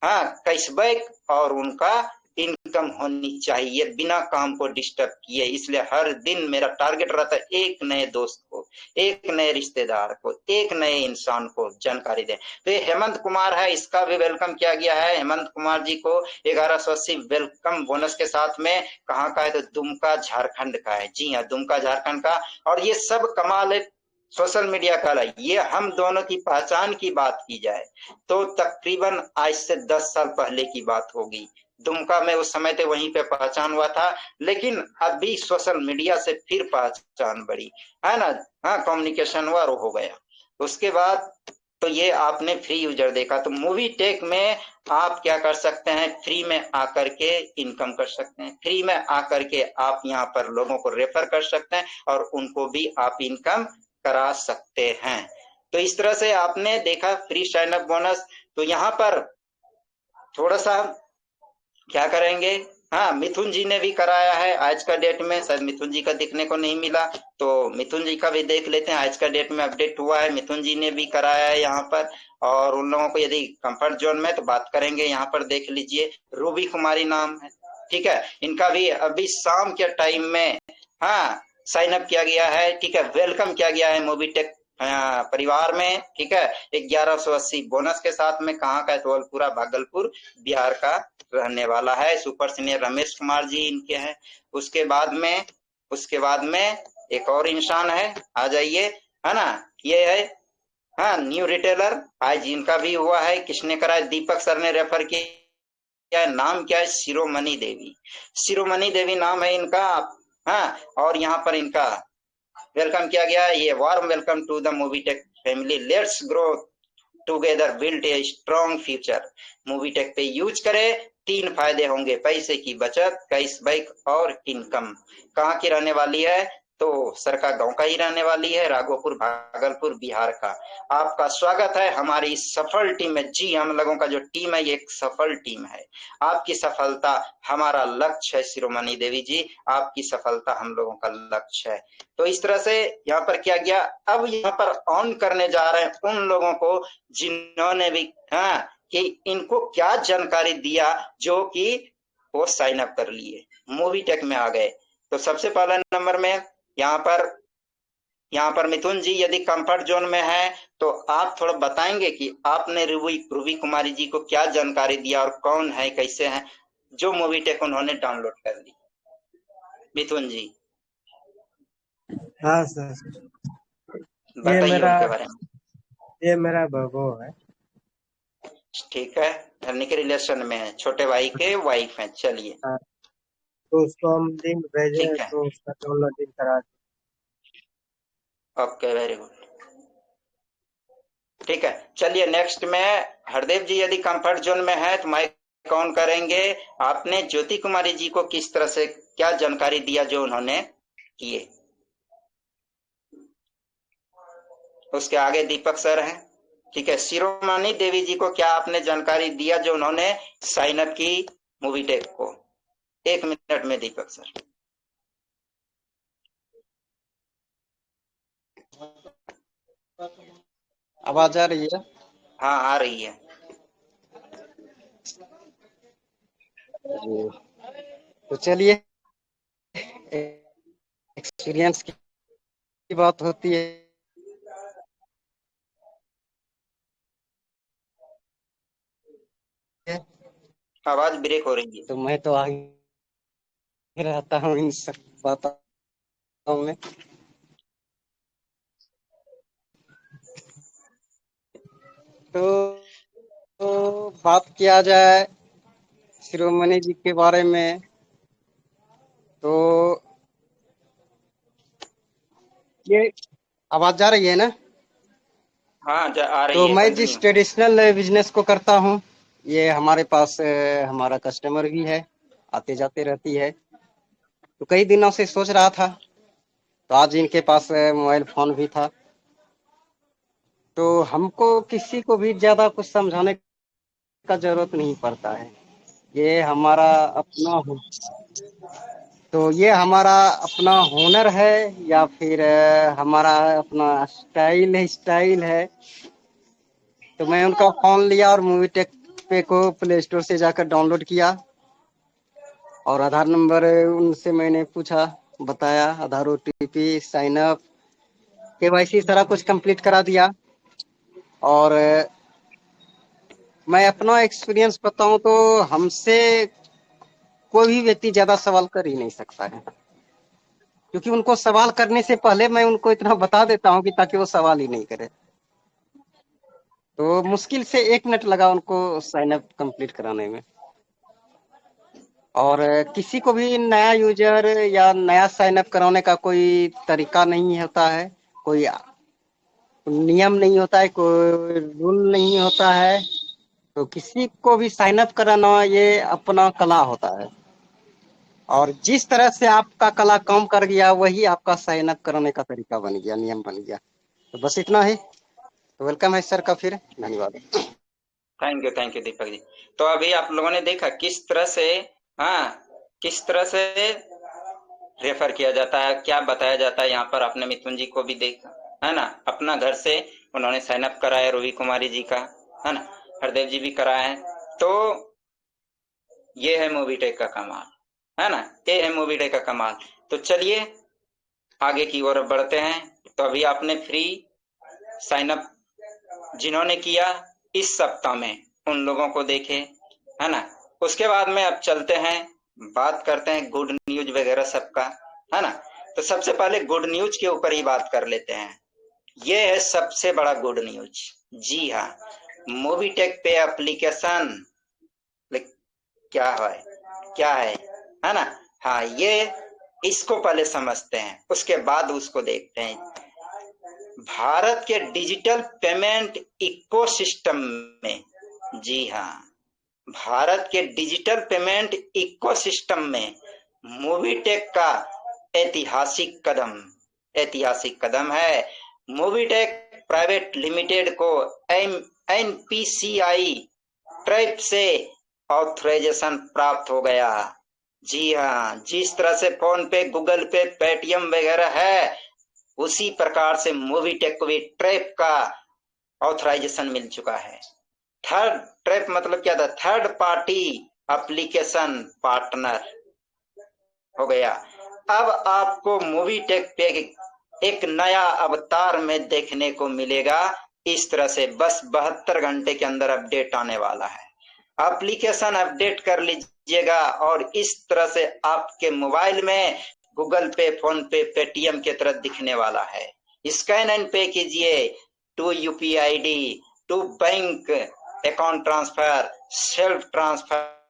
हाँ कैशबैक और उनका इनकम होनी चाहिए बिना काम को डिस्टर्ब किए। इसलिए हर दिन मेरा टारगेट रहता है एक नए दोस्त को, एक नए रिश्तेदार को, एक नए इंसान को जानकारी दें। तो ये हेमंत कुमार है, इसका भी वेलकम किया गया है। हेमंत कुमार जी को 1180 वेलकम बोनस के साथ में। कहाँ का है? तो दुमका झारखंड का है। जी हाँ, दुमका झारखंड का। और ये सब कमाल है सोशल मीडिया का। ये हम दोनों की पहचान की बात की जाए तो तकरीबन आज से 10 साल पहले की बात होगी। दुमका में उस समय तो वहीं पे पहचान हुआ था, लेकिन अभी सोशल मीडिया से फिर पहचान बढ़ी है ना। हाँ, कम्युनिकेशन हुआ और हो गया। उसके बाद तो ये आपने फ्री यूजर देखा। तो मूवी टेक में आप क्या कर सकते हैं? फ्री में आकर के इनकम कर सकते हैं। फ्री में आकर के आप यहाँ पर लोगों को रेफर कर सकते हैं और उनको भी आप इनकम करा सकते हैं। तो इस तरह से आपने देखा फ्री साइन अप बोनस। तो यहाँ पर थोड़ा सा क्या करेंगे? हाँ, मिथुन जी ने भी कराया है आज का डेट में। शायद मिथुन जी का देखने को नहीं मिला, तो मिथुन जी का भी देख लेते हैं। आज का डेट में अपडेट हुआ है, मिथुन जी ने भी कराया है यहाँ पर। और उन लोगों को यदि कंफर्ट जोन में तो बात करेंगे, यहाँ पर देख लीजिए रूबी कुमारी नाम है, ठीक है। इनका भी अभी शाम के टाइम में हाँ साइन अप किया गया है, ठीक है। वेलकम किया गया है मोबीटेक परिवार में, ठीक है। 1180 बोनस के साथ में। कहाँ का है? धौलपुरा भागलपुर बिहार का रहने वाला है। सुपर सीनियर रमेश कुमार जी इनके हैं। उसके बाद में एक और इंसान है, आ जाइए, है ना। ये है हाँ न्यू रिटेलर, आज इनका भी हुआ है। किसने कराया? दीपक सर ने रेफर किया। नाम क्या है? शिरोमणि देवी। शिरोमणि देवी नाम है इनका। हाँ, और यहाँ पर इनका वेलकम किया गया है। ये warm welcome to the Movietech family, let's grow together, build a strong future. Movietech पे यूज करें, 3 फायदे होंगे: पैसे की बचत, कैशबैक और इनकम। कहाँ की रहने वाली है? तो सरका गांव का ही रहने वाली है, राघोपुर भागलपुर बिहार का। आपका स्वागत है हमारी इस सफल टीम में। जी, हम लोगों का जो टीम है ये एक सफल टीम है। आपकी सफलता हमारा लक्ष्य है शिरोमणि देवी जी, आपकी सफलता हम लोगों का लक्ष्य है। तो इस तरह से यहाँ पर किया गया। अब यहाँ पर ऑन करने जा रहे हैं उन लोगों को जिन्होंने भी हाँ कि इनको क्या जानकारी दिया, जो कि वो साइन अप कर लिए, मूवीटेक में आ गए। तो सबसे पहला नंबर में यहाँ पर मिथुन जी यदि कंफर्ट जोन में है तो आप थोड़ा बताएंगे कि आपने रूबी कुमारी जी को क्या जानकारी दिया और कौन है, कैसे हैं, जो मूवीटेक उन्होंने डाउनलोड कर ली। मिथुन जी हाँ सर, बताइए उनके बारे में। ये मेरा बहू है। ठीक है, धरनी के रिलेशन में है, छोटे भाई के वाइफ है। चलिए, हाँ, तो उसको हम लिंक भेजे ठीक है, तो उसका डाउनलोडिंग करा। ओके, वेरी गुड, ठीक है। चलिए नेक्स्ट में हरदेव जी यदि कंफर्ट जोन में है तो माइक ऑन करेंगे। आपने ज्योति कुमारी जी को किस तरह से क्या जानकारी दिया जो उन्होंने किए? उसके आगे दीपक सर हैं, ठीक है। शिरोमणि देवी जी को क्या आपने जानकारी दिया जो उन्होंने साइन अप की मूवीटेक को? 1 मिनट में दीपक सर। आवाज आ रही है? हाँ, आ रही है। तो चलिए, एक्सपीरियंस की बात होती है। आवाज ब्रेक हो रही है। तो मैं तो आगे रहता हूँ इन सब बातों में। तो बात किया जाए शिरोमणि जी के बारे में, तो ये आवाज जा रही है ना? हाँ, आ रही तो है, मैं जिस कंटिन्यू। ट्रेडिशनल बिजनेस को करता हूँ, ये हमारे पास हमारा कस्टमर भी है, आते जाते रहती है। तो कई दिनों से सोच रहा था, तो आज इनके पास मोबाइल फोन भी था। तो हमको किसी को भी ज्यादा कुछ समझाने का जरूरत नहीं पड़ता है। ये हमारा अपना तो ये हमारा अपना हुनर है, या फिर हमारा अपना स्टाइल है। तो मैं उनका फोन लिया और मूवी टेक पे को प्ले स्टोर से जाकर डाउनलोड किया। और आधार नंबर उनसे मैंने पूछा, बताया, आधार OTP, साइन अप, KYC सारा कुछ कंप्लीट करा दिया। और मैं अपना एक्सपीरियंस बताऊं तो हमसे कोई भी व्यक्ति ज्यादा सवाल कर ही नहीं सकता है, क्योंकि उनको सवाल करने से पहले मैं उनको इतना बता देता हूं कि ताकि वो सवाल ही नहीं करे। तो मुश्किल से 1 मिनट लगा उनको साइन अप कंप्लीट कराने में। और किसी को भी नया यूजर या नया साइन अप कराने का कोई तरीका नहीं होता है, कोई नियम नहीं होता है, कोई रूल नहीं होता है। तो किसी को भी साइन अप कराना ये अपना कला होता है, और जिस तरह से आपका कला काम कर गया वही आपका साइन अप कराने का तरीका बन गया, नियम बन गया। तो बस इतना है। तो वेलकम है सर का, फिर धन्यवाद। Thank you Deepak ji. तो अभी आप लोगों ने देखा किस तरह से, हाँ, किस तरह से रेफर किया जाता है, क्या बताया जाता है। यहाँ पर आपने मिथुन जी को भी देखा है ना, अपना घर से उन्होंने साइन अप कराया, रूही कुमारी जी का, है ना, हरदेव जी भी कराए हैं। तो ये है मोबीटेक का कमाल, है ना, ये है मोबीटेक का कमाल। तो चलिए आगे की ओर बढ़ते हैं। तो अभी आपने फ्री साइन अप जिन्होंने किया इस सप्ताह में, उन लोगों को देखे, है ना। उसके बाद में अब चलते हैं, बात करते हैं गुड न्यूज वगैरह सबका, है ना। तो सबसे पहले गुड न्यूज के ऊपर ही बात कर लेते हैं। ये है सबसे बड़ा गुड न्यूज। जी हाँ, मोबीटेक पे एप्लीकेशन क्या है ना। हाँ, ये इसको पहले समझते हैं, उसके बाद उसको देखते हैं। भारत के डिजिटल पेमेंट इकोसिस्टम में, जी हाँ, भारत के डिजिटल पेमेंट इकोसिस्टम में मोबीटेक का ऐतिहासिक कदम है। मोबीटेक प्राइवेट लिमिटेड को NPCI ट्रैप से ऑथराइजेशन प्राप्त हो गया। जी हाँ, जिस तरह से फोन पे, गूगल पे, पेटीएम वगैरह है, उसी प्रकार से मोबीटेक को भी ट्रैप का ऑथराइजेशन मिल चुका है। थर्ड ट्रैप मतलब क्या था? थर्ड पार्टी एप्लीकेशन पार्टनर हो गया। अब आपको मोबीटेक पे एक नया अवतार में देखने को मिलेगा। इस तरह से बस 72 घंटे के अंदर अपडेट आने वाला है। एप्लीकेशन अपडेट कर लीजिएगा और इस तरह से आपके मोबाइल में गूगल पे, फोन पे, पेटीएम की तरह दिखने वाला है। स्कैन एंड पे कीजिए to UPI ID, to bank account transfer, self transfer,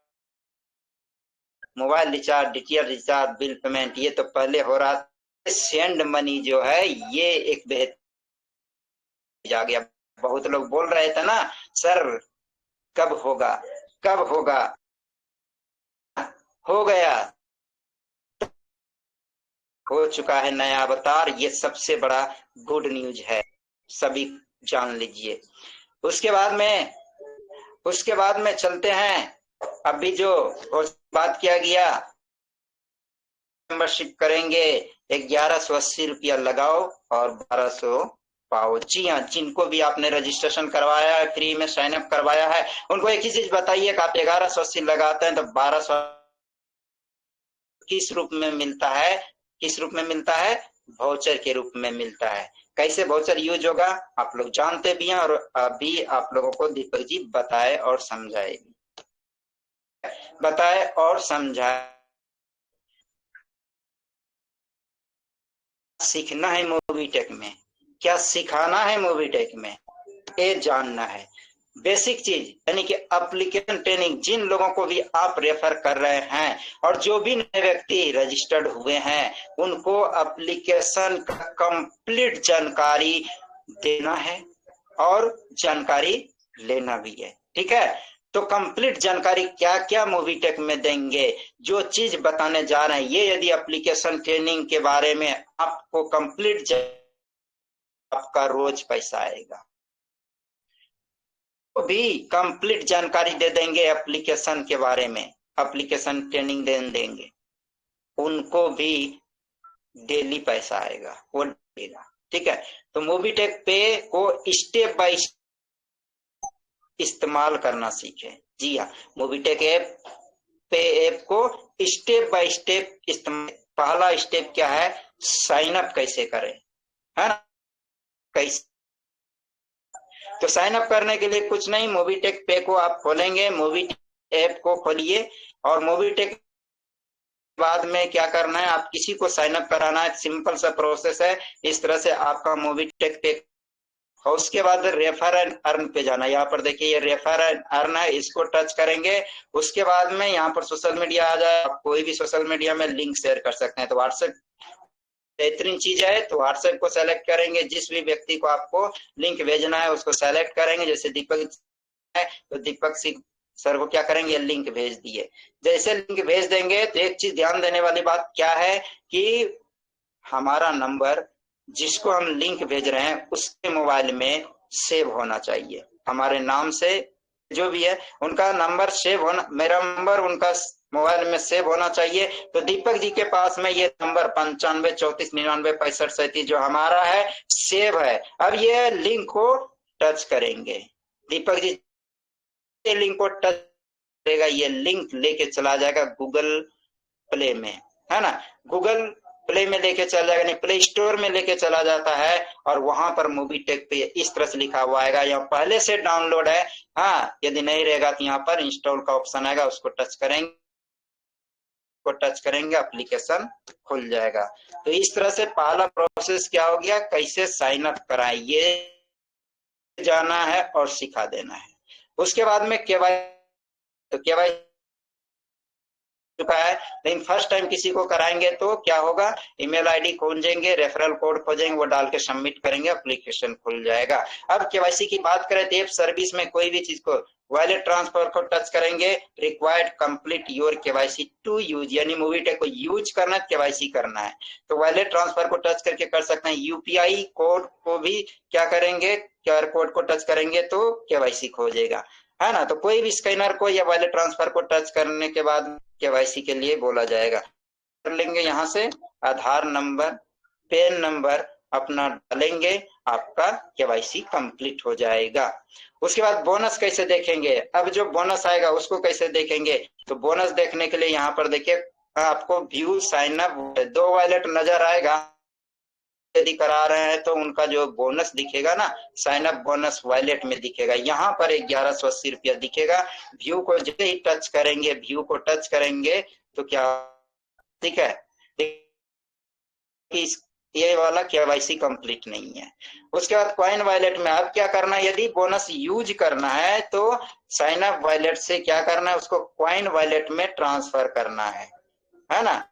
mobile recharge, DTH recharge, bill payment, ये तो पहले हो रहा था। सेंड मनी जो है ये एक बेहतर आ गया। बहुत लोग बोल रहे थे ना, सर कब होगा, हो गया, हो चुका है नया अवतार। ये सबसे बड़ा गुड न्यूज है, सभी जान लीजिए। उसके बाद में चलते हैं। अभी जो बात किया गया, मेंबरशिप करेंगे 1180 रुपया लगाओ और 1200 पाओ। जी हाँ, जिनको भी आपने रजिस्ट्रेशन करवाया है, फ्री में साइन अप करवाया है, उनको एक ही चीज बताइए कि आप 1180 लगाते हैं तो 1200 किस रूप में मिलता है? वाउचर के रूप में मिलता है। कैसे वाउचर यूज होगा आप लोग जानते भी हैं, और अभी आप लोगों को दीपक जी बताए और समझाए। सीखना है मोबीटेक में, क्या सिखाना है मोबीटेक में, ये जानना है। बेसिक चीज यानी कि एप्लीकेशन ट्रेनिंग जिन लोगों को भी आप रेफर कर रहे हैं और जो भी नए व्यक्ति रजिस्टर्ड हुए हैं, उनको एप्लीकेशन का कंप्लीट जानकारी देना है और जानकारी लेना भी है। ठीक है, तो कंप्लीट जानकारी क्या क्या मोबीटेक में देंगे, जो चीज बताने जा रहे हैं, ये यदि एप्लीकेशन ट्रेनिंग के बारे में आपको कंप्लीट, आपका रोज पैसा आएगा। तो भी कंप्लीट जानकारी दे देंगे एप्लीकेशन के बारे में, एप्लीकेशन ट्रेनिंग दे देंगे, उनको भी डेली पैसा आएगा, वो देगा। ठीक है, तो मोबीटेक पे को स्टेप बाय इस्तेमाल करना सीखे। जी हाँ, मोबीटेक ऐप पे ऐप को स्टेप बाय स्टेप इस्तेमाल। पहला स्टेप क्या है, साइन अप कैसे करें, है ना, कैसे। तो साइन अप करने के लिए कुछ नहीं, मोबीटेक पे को आप खोलेंगे, मोबी ऐप को खोलिए और मोबीटेक बाद में क्या करना है, आप किसी को साइन अप कराना है, सिंपल सा प्रोसेस है। इस तरह से आपका मोबीटेक पे, और उसके बाद रेफर एंड अर्न पे जाना। यहाँ पर देखिए ये रेफर एंड अर्न है, इसको टच करेंगे। उसके बाद में यहाँ पर सोशल मीडिया आ जाए, आप कोई भी सोशल मीडिया में लिंक शेयर कर सकते हैं। तो व्हाट्सएप बेहतरीन चीज है, तो व्हाट्सएप को सेलेक्ट करेंगे, जिस भी व्यक्ति को आपको लिंक भेजना है उसको सेलेक्ट करेंगे। जैसे दीपक है तो दीपक सिंह सर को क्या करेंगे, लिंक भेज दिए। जैसे लिंक भेज देंगे तो एक चीज ध्यान देने वाली बात क्या है कि हमारा नंबर जिसको हम लिंक भेज रहे हैं उसके मोबाइल में सेव होना चाहिए। हमारे नाम से जो भी है उनका नंबर सेव होना, मेरा नंबर उनका मोबाइल में सेव होना चाहिए। तो दीपक जी के पास में ये नंबर 9534996537 जो हमारा है सेव है। अब ये लिंक को टच करेंगे, दीपक जी लिंक को टच करेगा, ये लिंक लेके चला जाएगा गूगल प्ले में, है ना, गूगल प्ले में लेके चला जाएगा, नहीं प्ले स्टोर में लेके चला जाता है। और वहां पर मोबीटेक पे इस तरह से लिखा हुआ आएगा, यहाँ पहले से डाउनलोड है। हाँ, यदि नहीं रहेगा तो यहाँ पर इंस्टॉल का ऑप्शन आएगा, उसको टच करेंगे, एप्लीकेशन खुल जाएगा। तो इस तरह से पहला प्रोसेस क्या हो गया, कैसे साइन अप कराएं ये जाना है और सिखा देना है। उसके बाद में केवाई चुका है, लेकिन फर्स्ट टाइम किसी को कराएंगे तो क्या होगा, ईमेल आईडी खोजेंगे, रेफरल कोड खोजेंगे, वो डाल के सबमिट करेंगे, एप्लीकेशन खुल जाएगा। अब केवाईसी की बात करें तो ऐप सर्विस में कोई भी चीज को वॉलेट ट्रांसफर को टच करेंगे, required complete your KYC to use, यानी मोबीटेक को यूज करना है, केवाईसी करना है तो वॉलेट ट्रांसफर को टच करके कर सकते हैं। यूपीआई कोड को भी क्या करेंगे, क्यूआर कोड को टच करेंगे तो केवाईसी खोजेगा, है ना। तो कोई भी स्कैनर को या वॉलेट ट्रांसफर को टच करने के बाद केवाईसी के लिए बोला जाएगा। कर लेंगे, यहाँ से आधार नंबर, पैन नंबर अपना डालेंगे, आपका केवाईसी कंप्लीट हो जाएगा। उसके बाद बोनस कैसे देखेंगे, अब जो बोनस आएगा उसको कैसे देखेंगे, तो बोनस देखने के लिए यहाँ पर देखिए आपको व्यू साइन अप 2 वॉलेट नजर आएगा। यदि करा रहे हैं तो उनका जो बोनस दिखेगा ना, साइन अप बोनस वॉलेट में दिखेगा, यहाँ पर 1180 रुपया दिखेगा। व्यू को जैसे ही टच करेंगे, व्यू को टच करेंगे तो क्या, ठीक है, ये वाला केवाईसी कंप्लीट नहीं है। उसके बाद कॉइन वॉलेट में अब क्या करना है, यदि बोनस यूज करना है तो साइन अप वॉलेट से क्या करना है, उसको कॉइन वॉलेट में ट्रांसफर करना है ना,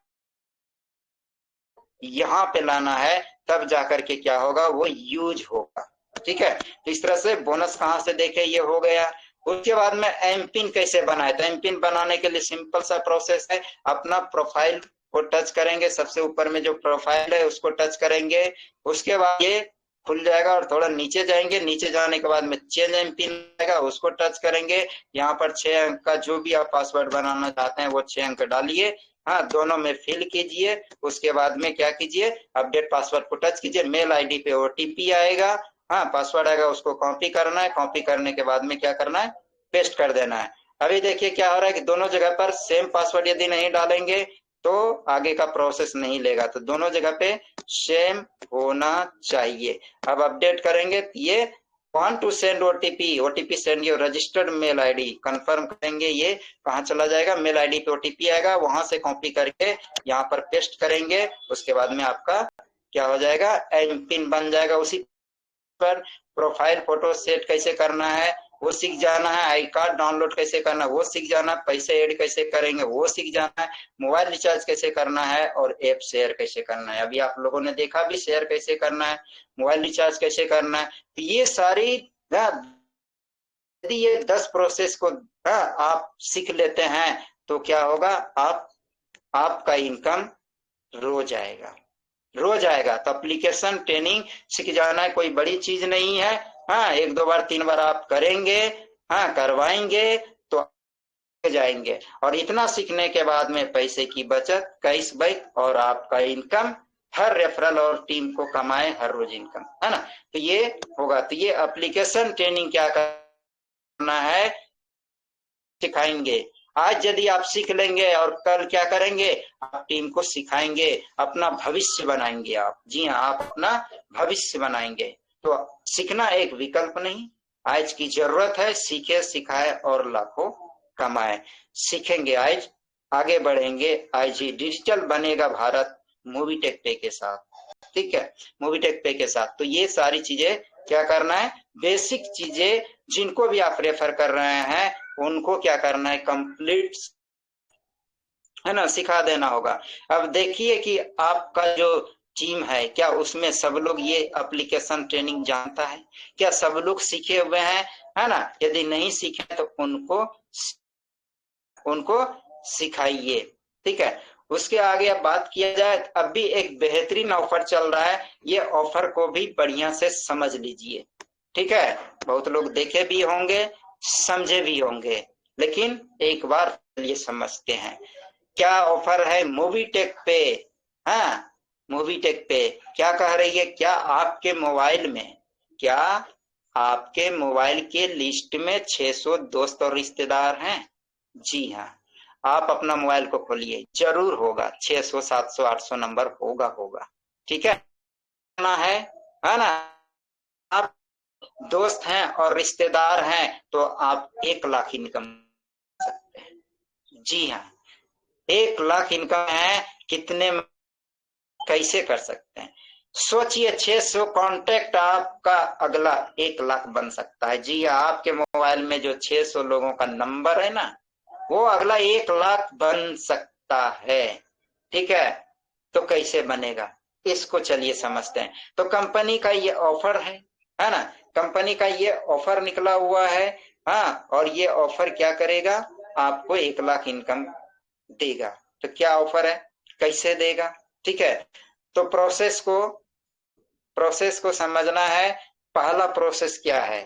यहाँ पे लाना है, तब जाकर के क्या होगा, वो यूज होगा। ठीक है, तो इस तरह से बोनस कहाँ से देखे, ये हो गया। उसके बाद में एमपिन कैसे बनाए, तो एमपिन बनाने के लिए सिंपल सा प्रोसेस है, अपना प्रोफाइल को टच करेंगे, सबसे ऊपर में जो प्रोफाइल है उसको टच करेंगे। उसके बाद ये खुल जाएगा और थोड़ा नीचे जाएंगे, नीचे जाने के बाद में चेंज एमपिन आएगा, उसको टच करेंगे। यहाँ पर 6 अंक का जो भी आप पासवर्ड बनाना चाहते हैं वो 6 अंक डालिए, हाँ, दोनों में फिल कीजिए। उसके बाद में क्या कीजिए, अपडेट पासवर्ड को टच कीजिए, मेल आईडी पे ओटीपी आएगा, हाँ, पासवर्ड आएगा, उसको कॉपी करना है। कॉपी करने के बाद में क्या करना है, पेस्ट कर देना है। अभी देखिए क्या हो रहा है कि दोनों जगह पर सेम पासवर्ड यदि नहीं डालेंगे तो आगे का प्रोसेस नहीं लेगा, तो दोनों जगह पे सेम होना चाहिए। अब अपडेट करेंगे, ये want to send OTP send your registered mail ID, confirm करेंगे, ये कहाँ चला जाएगा, मेल आईडी पे OTP आएगा, वहां से कॉपी करके यहाँ पर पेस्ट करेंगे। उसके बाद में आपका क्या हो जाएगा, एमपिन बन जाएगा। उसी पर प्रोफाइल फोटो सेट कैसे करना है वो सीख जाना है, आई कार्ड डाउनलोड कैसे करना है वो सीख जाना है, पैसे ऐड कैसे करेंगे वो सीख जाना है, मोबाइल रिचार्ज कैसे करना है और ऐप शेयर कैसे करना है। अभी आप लोगों ने देखा भी शेयर कैसे करना है, मोबाइल रिचार्ज कैसे करना है। तो ये सारी यदि ये 10 प्रोसेस को आप सीख लेते हैं तो क्या होगा, आपका इनकम रोज आएगा। तो एप्लीकेशन ट्रेनिंग सीख जाना है, कोई बड़ी चीज नहीं है। हाँ, 1 2 बार 3 बार आप करेंगे, हाँ, करवाएंगे तो जाएंगे। और इतना सीखने के बाद में पैसे की बचत, कैशबैक और आपका इनकम, हर रेफरल और टीम को कमाए हर रोज इनकम, है ना। तो ये होगा। तो ये एप्लीकेशन ट्रेनिंग क्या करना है, सिखाएंगे। आज यदि आप सीख लेंगे और कल क्या करेंगे, आप टीम को सिखाएंगे, अपना भविष्य बनाएंगे आप। जी हाँ, आप अपना भविष्य बनाएंगे। तो सीखना एक विकल्प नहीं, आज की जरूरत है। सीखे, सिखाए और लाखों कमाए। सीखेंगे आज, आगे बढ़ेंगे। आज ही डिजिटल बनेगा भारत मोबीटेक पे के साथ। ठीक है, मोबीटेक पे के साथ। तो ये सारी चीजें क्या करना है, बेसिक चीजें जिनको भी आप रेफर कर रहे हैं उनको क्या करना है, कंप्लीट है ना, सिखा देना होगा। अब देखिए कि आपका जो टीम है, क्या उसमें सब लोग ये एप्लीकेशन ट्रेनिंग जानता है? क्या सब लोग सीखे हुए हैं? है ना, यदि नहीं सीखे तो उनको सिखाइए। ठीक है, उसके आगे अब बात किया जाए, अब भी एक बेहतरीन ऑफर चल रहा है, ये ऑफर को भी बढ़िया से समझ लीजिए। ठीक है, बहुत लोग देखे भी होंगे, समझे भी होंगे, लेकिन एक बार ये समझते हैं क्या ऑफर है मोबीटेक पे। हाँ, मोबीटेक पे क्या कह रही है, क्या आपके मोबाइल में, क्या आपके मोबाइल के लिस्ट में 600 दोस्त और रिश्तेदार हैं? जी हाँ, आप अपना मोबाइल को खोलिए, जरूर होगा 600 700 800 नंबर होगा। ठीक है ना, आप दोस्त हैं और रिश्तेदार हैं तो आप 1 लाख इनकम कर सकते हैं। जी हाँ, 1 लाख इनकम है, कितने कैसे कर सकते हैं? सोचिए, 600 कॉन्टेक्ट आपका अगला 1 लाख बन सकता है। जी हाँ, आपके मोबाइल में जो 600 लोगों का नंबर है ना, वो अगला 1 लाख बन सकता है। ठीक है, तो कैसे बनेगा, इसको चलिए समझते हैं। तो कंपनी का ये ऑफर है ना, कंपनी का ये ऑफर निकला हुआ है। हाँ, और ये ऑफर क्या करेगा, आपको 1 लाख इनकम देगा। तो क्या ऑफर है, कैसे देगा? ठीक है, तो प्रोसेस को समझना है। पहला प्रोसेस क्या है,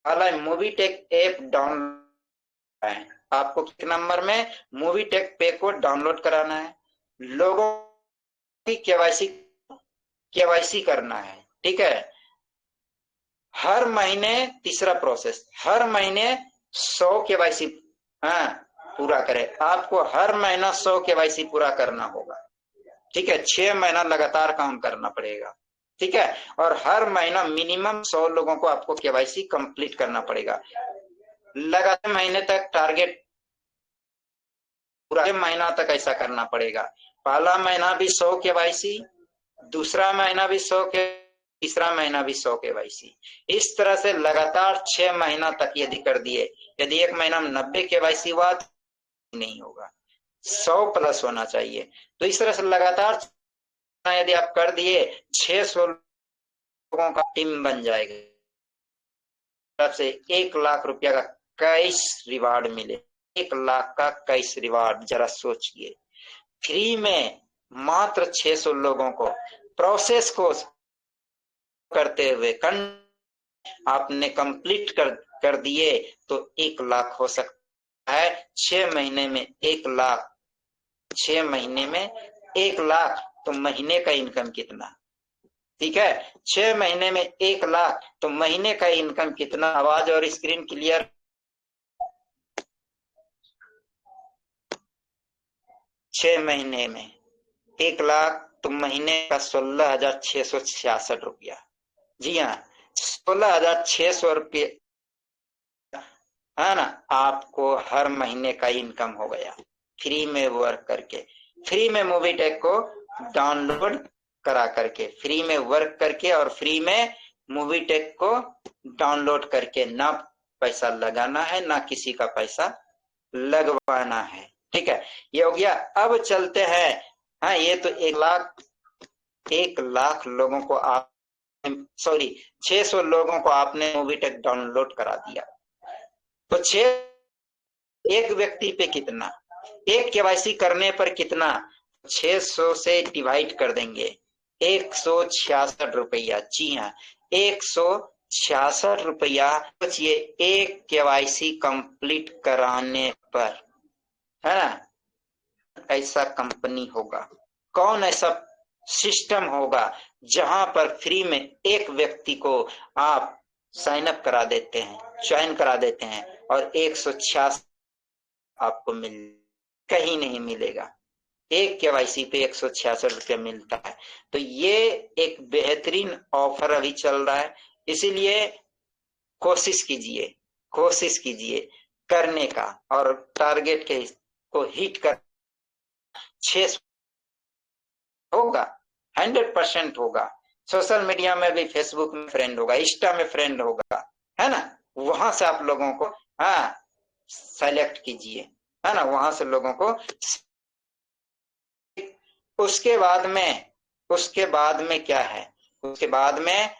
पहला मोबीटेक ऐप डाउनलोड है। आपको किस नंबर में मोबीटेक पे को डाउनलोड कराना है, लोगों की केवाईसी करना है। ठीक है, हर महीने, तीसरा प्रोसेस, हर महीने 100 केवाईसी पूरा करें। आपको हर महीना 100 केवाईसी पूरा करना होगा। ठीक है, 6 महीना लगातार काम करना पड़ेगा। ठीक है, और हर महीना मिनिमम 100 लोगों को आपको केवाईसी कंप्लीट करना पड़ेगा। लगातार महीने तक टारगेट, पूरा महीना तक ऐसा करना पड़ेगा। पहला महीना भी 100 केवाईसी, दूसरा महीना भी 100 के, तीसरा महीना भी 100 केवाईसी। इस तरह से लगातार 6 महीना तक यदि कर दिए, यदि एक महीना में 90 केवाईसी हुआ तो नहीं होगा, 100 प्लस होना चाहिए। तो इस तरह से लगातार यदि आप कर दिए, 600 लोगों का टीम बन जाएगा। तरफ से 1 लाख रुपया का कैश रिवार्ड मिले, 1 लाख का कैश रिवार्ड, जरा सोचिए। फ्री में मात्र 600 लोगों को प्रोसेस को करते हुए आपने कंप्लीट कर दिए तो 1 लाख हो सकता है। 6 महीने में 1 लाख, 6 महीने में 1 लाख, तो महीने का इनकम कितना? ठीक है, 6 महीने में 1 लाख, तो महीने का इनकम कितना? आवाज और स्क्रीन क्लियर? 6 महीने में 1 लाख, तो महीने का 16,666 रुपया। जी हाँ, 16,600 रुपये है ना, आपको हर महीने का इनकम हो गया फ्री में वर्क करके, फ्री में मोबीटेक को डाउनलोड करा करके, फ्री में वर्क करके और फ्री में मोबीटेक को डाउनलोड करके। ना पैसा लगाना है, ना किसी का पैसा लगवाना है। ठीक है, ये हो गया। अब चलते हैं, हाँ, ये तो 1 लाख लोगों को आप, सॉरी, 600 लोगों को आपने मोबीटेक डाउनलोड करा दिया, तो 1 व्यक्ति पे कितना, एक केवाईसी करने पर कितना? 600 से डिवाइड कर देंगे, 166 रुपया। जी हाँ, 166 रुपया। सोचिए, एक केवाईसी कंप्लीट कराने पर, है ना, ऐसा कंपनी होगा, कौन ऐसा सिस्टम होगा जहां पर फ्री में एक व्यक्ति को आप साइन अप करा देते हैं, ज्वाइन करा देते हैं, और 166 आपको कहीं नहीं मिलेगा। एक केवाईसी पे 166 रुपया मिलता है। तो ये एक बेहतरीन ऑफर अभी चल रहा है, इसीलिए कोशिश कीजिए करने का, और टारगेट के को हिट कर 6 होगा, 100% होगा। सोशल मीडिया में भी, फेसबुक में फ्रेंड होगा, इंस्टा में फ्रेंड होगा, है ना, वहां से आप लोगों को सेलेक्ट कीजिए, है ना, वहां से लोगों को। उसके बाद में क्या है, उसके बाद में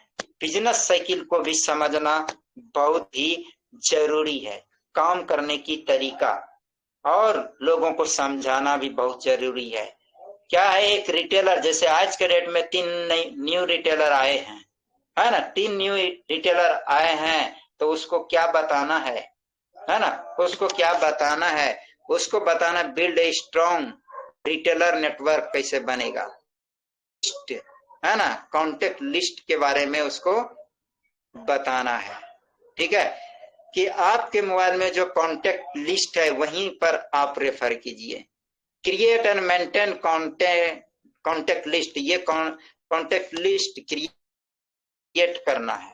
बिजनेस साइकिल को भी समझना बहुत ही जरूरी है। काम करने की तरीका और लोगों को समझाना भी बहुत जरूरी है। क्या है, एक रिटेलर, जैसे आज के डेट में 3 न्यू रिटेलर आए हैं, है ना, 3 न्यू रिटेलर आए हैं, तो उसको क्या बताना है ना, उसको क्या बताना है, उसको बताना build a strong retailer network कैसे बनेगा, है ना, कॉन्टेक्ट लिस्ट के बारे में उसको बताना है। ठीक है, कि आपके मोबाइल में जो कॉन्टेक्ट लिस्ट है वहीं पर आप रेफर कीजिए। Create and maintain contact list, ये कॉन्टेक्ट लिस्ट क्रिएट करना है,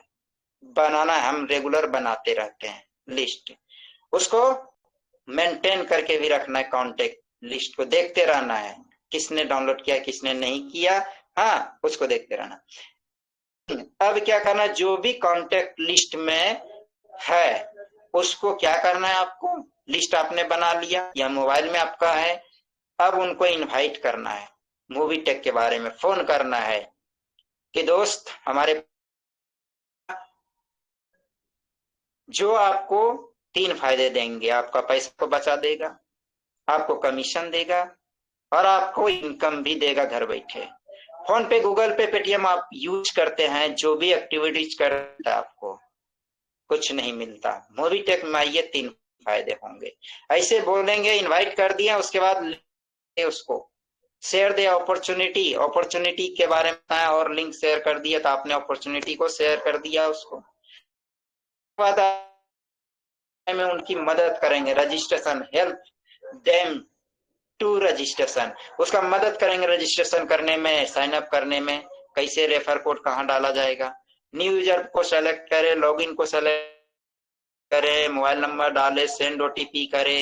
बनाना है, हम रेगुलर बनाते रहते हैं लिस्ट, उसको मेंटेन करके भी रखना है। कॉन्टेक्ट लिस्ट को देखते रहना है, किसने डाउनलोड किया किसने नहीं किया, हाँ, उसको देखते रहना। अब क्या करना, जो भी कॉन्टेक्ट लिस्ट में है उसको क्या करना है, आपको लिस्ट आपने बना लिया या मोबाइल में आपका है, अब उनको इनवाइट करना है। मूवी टेक के बारे में फोन करना है कि दोस्त हमारे, जो आपको 3 फायदे देंगे, आपका पैसा को बचा देगा, आपको कमीशन देगा और आपको इनकम भी देगा घर बैठे। फोन पे, गूगल पे, पेटीएम आप यूज करते हैं, जो भी एक्टिविटीज करते हैं, आपको कुछ नहीं मिलता। मूवी टेक में ये 3 फायदे होंगे। ऐसे बोलेंगे, इनवाइट कर दिया, उसके बाद उसको शेयर दे अपॉर्चुनिटी, अपॉर्चुनिटी के बारे में बताया और लिंक शेयर कर दिया, तो आपने अपॉर्चुनिटी को शेयर कर दिया उसको। बाद में उनकी मदद करेंगे, registration, help them to registration, उसका मदद करेंगे रजिस्ट्रेशन करने में, साइन अप करने में, कैसे रेफर कोड कहाँ डाला जाएगा, न्यू यूजर को सेलेक्ट करे, लॉगिन को सेलेक्ट करे, मोबाइल नंबर डाले, सेंड ओटीपी करे,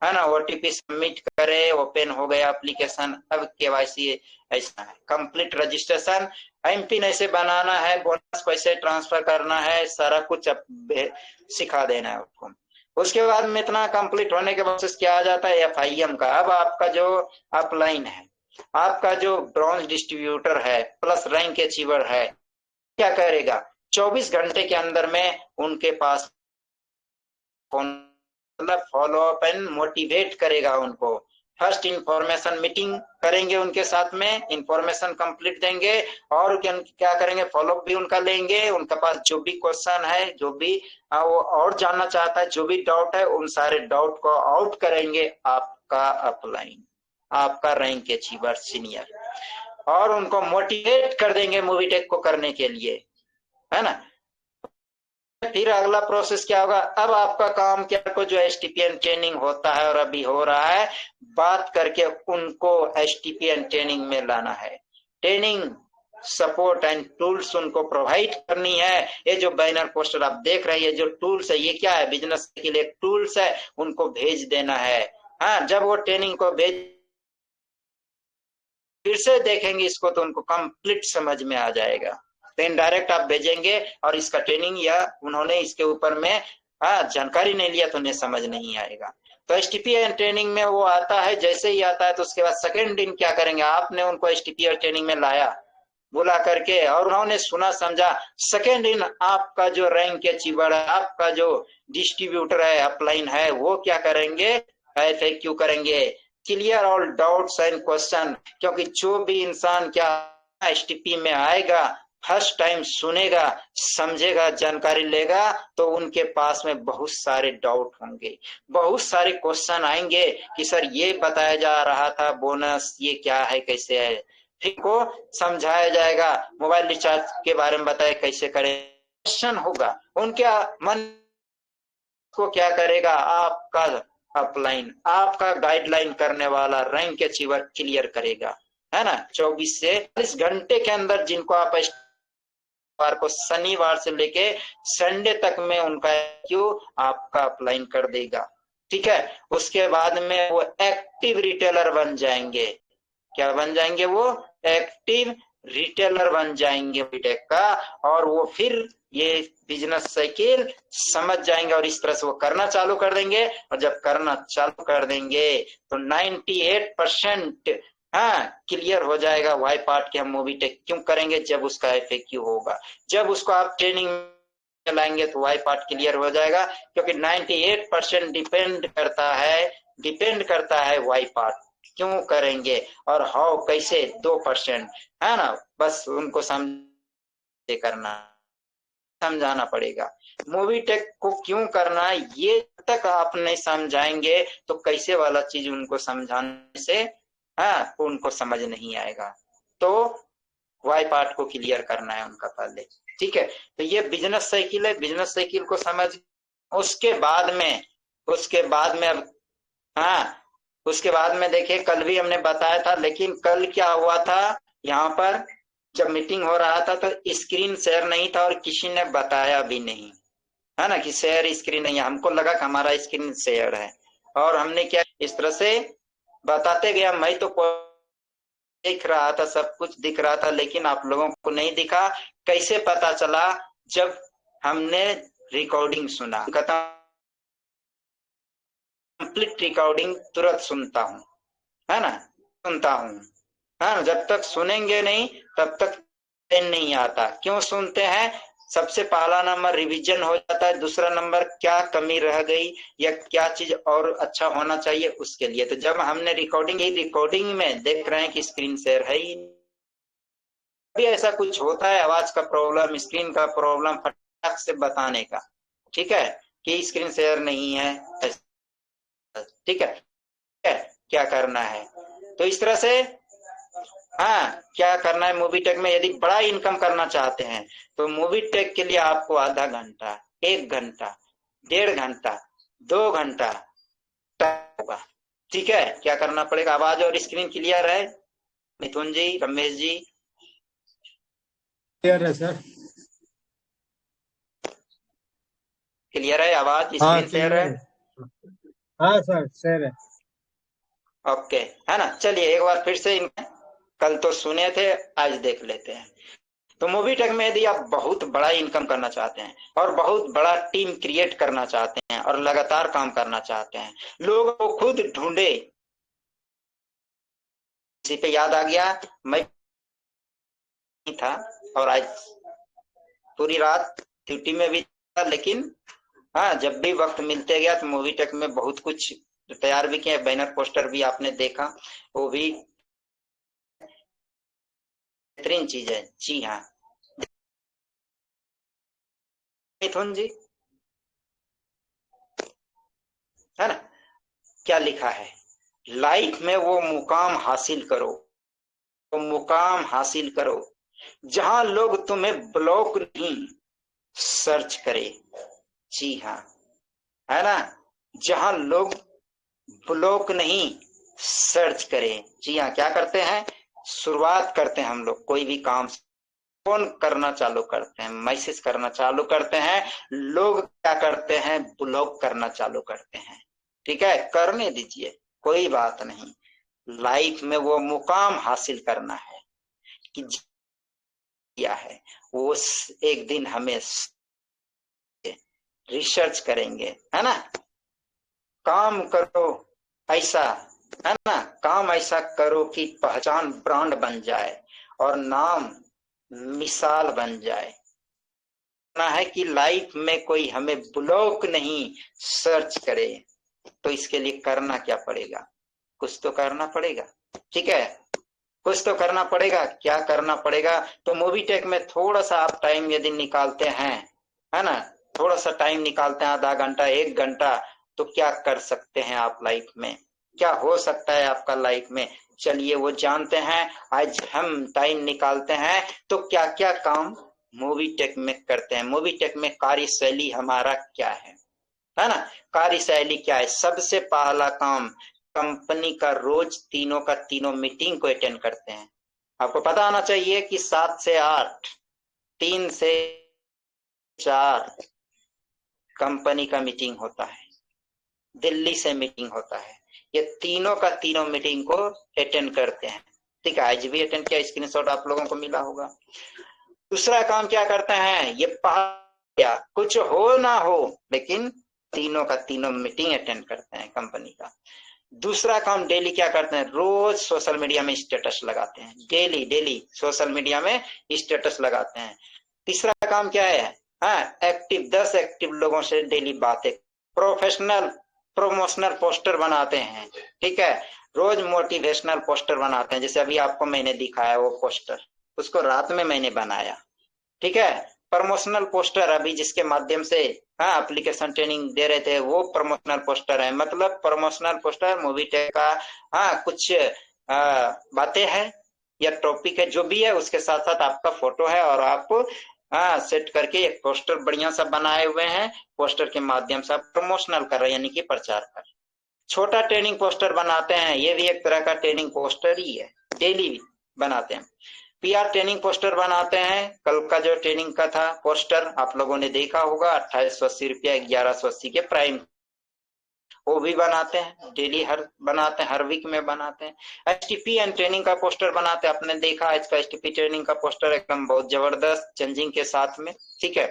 है ना, ओटीपी सबमिट करे, ओपन हो गया एप्लीकेशन। अब केवाईसी ऐसा है, कंप्लीट रजिस्ट्रेशन, एमपिन ऐसे बनाना है, बोनस कैसे ट्रांसफर करना है, सारा कुछ सिखा देना है उसको। उसके बाद में इतना कंप्लीट होने के बाद क्या आ जाता है, FIM का। अब आपका जो अपलाइन है, आपका जो ब्रॉन्ज डिस्ट्रीब्यूटर है प्लस रैंक अचीवर है, क्या करेगा, 24 घंटे के अंदर में उनके पास मतलब फॉलो अप एंड मोटिवेट करेगा उनको। फर्स्ट इंफॉर्मेशन मीटिंग करेंगे उनके साथ में, इंफॉर्मेशन कंप्लीट देंगे और क्या करेंगे, फॉलो अप भी उनका लेंगे। उनके पास जो भी क्वेश्चन है, जो भी वो और जानना चाहता है, जो भी डाउट है, उन सारे डाउट को आउट करेंगे आपका अपलाइन, आपका रैंक अचीवर सीनियर, और उनको मोटिवेट कर देंगे मूवी टेक को करने के लिए, है ना। फिर अगला प्रोसेस क्या होगा, अब आपका काम क्या को जो एसटीपीएन ट्रेनिंग होता है और अभी हो रहा है, बात करके उनको एसटीपीएन ट्रेनिंग में लाना है। ट्रेनिंग सपोर्ट एंड टूल्स उनको प्रोवाइड करनी है। ये जो बैनर पोस्टर आप देख रहे हैं, जो टूल्स है, ये क्या है, बिजनेस के लिए टूल्स है, उनको भेज देना है। हाँ, जब वो ट्रेनिंग को भेज फिर से देखेंगे इसको, तो उनको कंप्लीट समझ में आ जाएगा। तो इनडायरेक्ट आप भेजेंगे और इसका ट्रेनिंग या उन्होंने इसके ऊपर में जानकारी नहीं लिया तो उन्हें समझ नहीं आएगा। तो एसटीपीआर ट्रेनिंग में वो आता है, जैसे ही आता है तो उसके बाद सेकेंड दिन क्या करेंगे, आपने उनको एसटीपीआर ट्रेनिंग में लाया बुला करके और उन्होंने सुना समझा, सेकेंड दिन आपका जो रैंक अचीवर है, आपका जो डिस्ट्रीब्यूटर है, अपलाइन है, वो क्या करेंगे, FAQ करेंगे, clear all doubts and question. क्योंकि जो भी इंसान क्या एसटीपी में आएगा, फर्स्ट टाइम सुनेगा, समझेगा, जानकारी लेगा, तो उनके पास में बहुत सारे डाउट होंगे, बहुत सारे क्वेश्चन आएंगे कि सर ये बताया जा रहा था बोनस, ये क्या है, कैसे है, फिर को समझाया जाएगा, मोबाइल रिचार्ज के बारे में बताया कैसे करें, क्वेश्चन होगा उनके मन को क्या करेगा, आपका अपलाइन, आपका गाइडलाइन करने वाला रैंक अचीवर क्लियर करेगा, है ना। 24 से 40 घंटे के अंदर जिनको आप को शनिवार से लेके संडे तक में उनका क्यू आपका अपलाइन कर देगा, ठीक है। उसके बाद में वो एक्टिव रिटेलर बन जाएंगे। क्या बन जाएंगे? वो एक्टिव रिटेलर बन जाएंगे बीटेक का, और वो फिर ये बिजनेस साइकिल समझ जाएंगे और इस तरह से वो करना चालू कर देंगे। और जब करना चालू कर देंगे तो 98% हाँ क्लियर हो जाएगा वाई पार्ट के हम मोबीटेक क्यों करेंगे, जब उसका एफएक्यू होगा, जब उसको आप ट्रेनिंग लाएंगे तो वाई पार्ट क्लियर हो जाएगा, क्योंकि 98% डिपेंड करता है वाई पार्ट क्यों करेंगे और हाउ कैसे 2% है ना, बस उनको समझे करना, समझाना पड़ेगा। मोबीटेक को क्यों करना है ये तक आप नहीं समझाएंगे तो कैसे वाला चीज उनको समझाने से हाँ उनको समझ नहीं आएगा। तो वाई पार्ट को क्लियर करना है उनका पहले, ठीक है। तो ये बिजनेस साइकिल है, बिजनेस साइकिल को समझ उसके बाद में हाँ उसके बाद में देखिए कल भी हमने बताया था, लेकिन कल क्या हुआ था यहाँ पर जब मीटिंग हो रहा था तो स्क्रीन शेयर नहीं था और किसी ने बताया भी नहीं, है ना, कि शेयर स्क्रीन नहीं है। हमको लगा कि हमारा स्क्रीन शेयर है और हमने क्या इस तरह से बताते गया। मैं तो दिख रहा था, सब कुछ दिख रहा था, लेकिन आप लोगों को नहीं दिखा। कैसे पता चला? जब हमने रिकॉर्डिंग सुना, कंप्लीट रिकॉर्डिंग तुरंत सुनता हूँ, है ना, सुनता हूँ, हाँ। जब तक सुनेंगे नहीं तब तक नहीं आता। क्यों सुनते हैं? सबसे पहला नंबर रिवीजन हो जाता है, दूसरा नंबर क्या कमी रह गई या क्या चीज और अच्छा होना चाहिए उसके लिए। तो जब हमने रिकॉर्डिंग में देख रहे हैं कि स्क्रीन शेयर है ही भी, ऐसा कुछ होता है आवाज का प्रॉब्लम, स्क्रीन का प्रॉब्लम, फटाक से बताने का, ठीक है, कि स्क्रीन शेयर नहीं है, ठीक है, क्या करना है। तो इस तरह से हाँ क्या करना है मोबीटेक में, यदि बड़ा इनकम करना चाहते हैं तो मोबीटेक के लिए आपको आधा घंटा, 1 घंटा, 1.5 घंटा, 2 घंटा होगा, ठीक है। क्या करना पड़ेगा? आवाज और स्क्रीन क्लियर है मिथुन जी, रमेश जी? क्लियर है सर। क्लियर है आवाज, हाँ स्क्रीन शेयर है? हाँ सर शेयर है। ओके, है ना। चलिए एक बार फिर से कल तो सुने थे, आज देख लेते हैं। तो मोबीटेक में यदि आप बहुत बड़ा इनकम करना चाहते हैं और बहुत बड़ा टीम क्रिएट करना चाहते हैं और लगातार काम करना चाहते हैं, लोगों को खुद ढूंढे, इसी पे याद आ गया मैं था और आज पूरी रात ड्यूटी में भी था, लेकिन हाँ जब भी वक्त मिलते गया तो मोबीटेक में बहुत कुछ तैयार भी किए, बैनर पोस्टर भी आपने देखा, वो भी बेहतरीन चीज है। जी हाँ मिथुन जी, है ना, क्या लिखा है? लाइफ में वो मुकाम हासिल करो, वो मुकाम हासिल करो जहां लोग तुम्हें ब्लॉक नहीं सर्च करे। जी हाँ, है ना, जहां लोग ब्लॉक नहीं सर्च करें। जी हाँ, क्या करते हैं? शुरुआत करते हैं हम लोग कोई भी काम, फोन करना चालू करते हैं, मैसेज करना चालू करते हैं, लोग क्या करते हैं? ब्लॉक करना चालू करते हैं, ठीक है। करने दीजिए, कोई बात नहीं। लाइफ में वो मुकाम हासिल करना है कि किया है वो एक दिन हमें रिसर्च करेंगे, है ना। काम करो ऐसा, है ना, काम ऐसा करो कि पहचान ब्रांड बन जाए और नाम मिसाल बन जाए। ना है कि लाइफ में कोई हमें ब्लॉक नहीं सर्च करे। तो इसके लिए करना क्या पड़ेगा? कुछ तो करना पड़ेगा, ठीक है, कुछ तो करना पड़ेगा। क्या करना पड़ेगा? तो मोबीटेक में थोड़ा सा आप टाइम यदि निकालते हैं, है ना, थोड़ा सा टाइम निकालते हैं, आधा घंटा, 1 घंटा, तो क्या कर सकते हैं आप लाइफ में, क्या हो सकता है आपका लाइफ में? चलिए वो जानते हैं। आज हम टाइम निकालते हैं तो क्या क्या काम मोबीटेक में करते हैं, मोबीटेक में कार्यशैली हमारा क्या है, है ना। कार्यशैली क्या है, सबसे पहला काम कंपनी का रोज तीनों का तीनों मीटिंग को अटेंड करते हैं। आपको पता होना चाहिए कि 7 से 8, 3 से 4 कंपनी का मीटिंग होता है, दिल्ली से मीटिंग होता है। ये तीनों का तीनों मीटिंग को अटेंड करते हैं। ठीक है, आज भी अटेंड किया, स्क्रीनशॉट आप लोगों को मिला होगा। दूसरा काम क्या करते हैं, ये क्या कुछ हो ना हो लेकिन तीनों का तीनों मीटिंग अटेंड करते हैं कंपनी का। दूसरा काम डेली क्या करते हैं, रोज सोशल मीडिया में स्टेटस लगाते हैं, डेली डेली सोशल मीडिया में स्टेटस लगाते हैं। तीसरा काम क्या है, हाँ, एक्टिव 10 एक्टिव लोगों से डेली बातें, प्रोफेशनल प्रमोशनल पोस्टर बनाते हैं। ठीक है, रोज मोटिवेशनल पोस्टर बनाते हैं, जैसे अभी आपको मैंने दिखाया वो पोस्टर, उसको रात में मैंने बनाया। ठीक है, प्रमोशनल पोस्टर अभी जिसके माध्यम से हाँ एप्लीकेशन ट्रेनिंग दे रहे थे, वो प्रमोशनल पोस्टर है। मतलब प्रमोशनल पोस्टर मूवी टेक का हाँ कुछ बातें हैं या टॉपिक है जो भी है, उसके साथ साथ आपका फोटो है और आप हाँ सेट करके एक पोस्टर बढ़िया सा बनाए हुए हैं। पोस्टर के माध्यम से आप प्रमोशनल कर रहे हैं, यानी कि प्रचार कर। छोटा ट्रेनिंग पोस्टर बनाते हैं, ये भी एक तरह का ट्रेनिंग पोस्टर ही है, डेली बनाते हैं। पीआर ट्रेनिंग पोस्टर बनाते हैं, कल का जो ट्रेनिंग का था पोस्टर आप लोगों ने देखा होगा, 2880 रुपया 1180 के प्राइम, वो भी बनाते हैं डेली, हर बनाते हैं, हर वीक में बनाते हैं। एसटीपी एंड ट्रेनिंग का पोस्टर बनाते हैं, आपने देखा आज का एसटीपी ट्रेनिंग का पोस्टर एकदम बहुत जबरदस्त चेंजिंग के साथ में। ठीक है,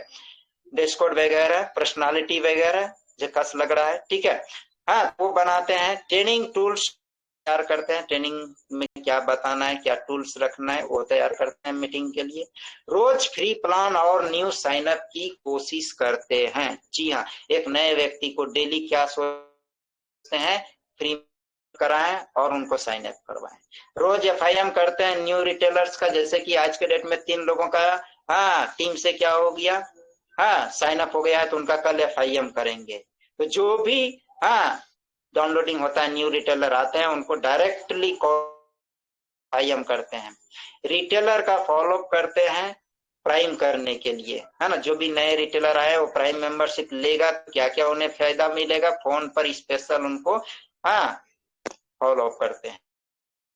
डैशबोर्ड वगैरह, पर्सनालिटी वगैरह झकास लग रहा है। ठीक है, हाँ वो बनाते हैं। ट्रेनिंग टूल्स तैयार करते हैं, ट्रेनिंग में क्या बताना है, क्या टूल्स रखना है, वो तैयार करते हैं मीटिंग के लिए। रोज फ्री प्लान और न्यू साइनअप की कोशिश करते हैं। जी हाँ, एक नए व्यक्ति को डेली क्या सोचते हैं, फ्री कराएं और उनको साइन अप करवाएं। रोज एफआईएम करते हैं न्यू रिटेलर्स का, जैसे कि आज के डेट में 3 लोगों का हाँ टीम से क्या हो गया, हाँ साइन अप हो गया है, तो उनका कल एफआईएम करेंगे। तो जो भी हाँ डाउनलोडिंग होता है, न्यू रिटेलर आते हैं, उनको डायरेक्टली एफआईएम करते हैं। रिटेलर का फॉलोअप करते हैं प्राइम करने के लिए, है ना। जो भी नए रिटेलर आए वो प्राइम मेंबरशिप लेगा, क्या क्या उन्हें फायदा मिलेगा, फोन पर स्पेशल उनको हाँ फॉलो अप करते हैं।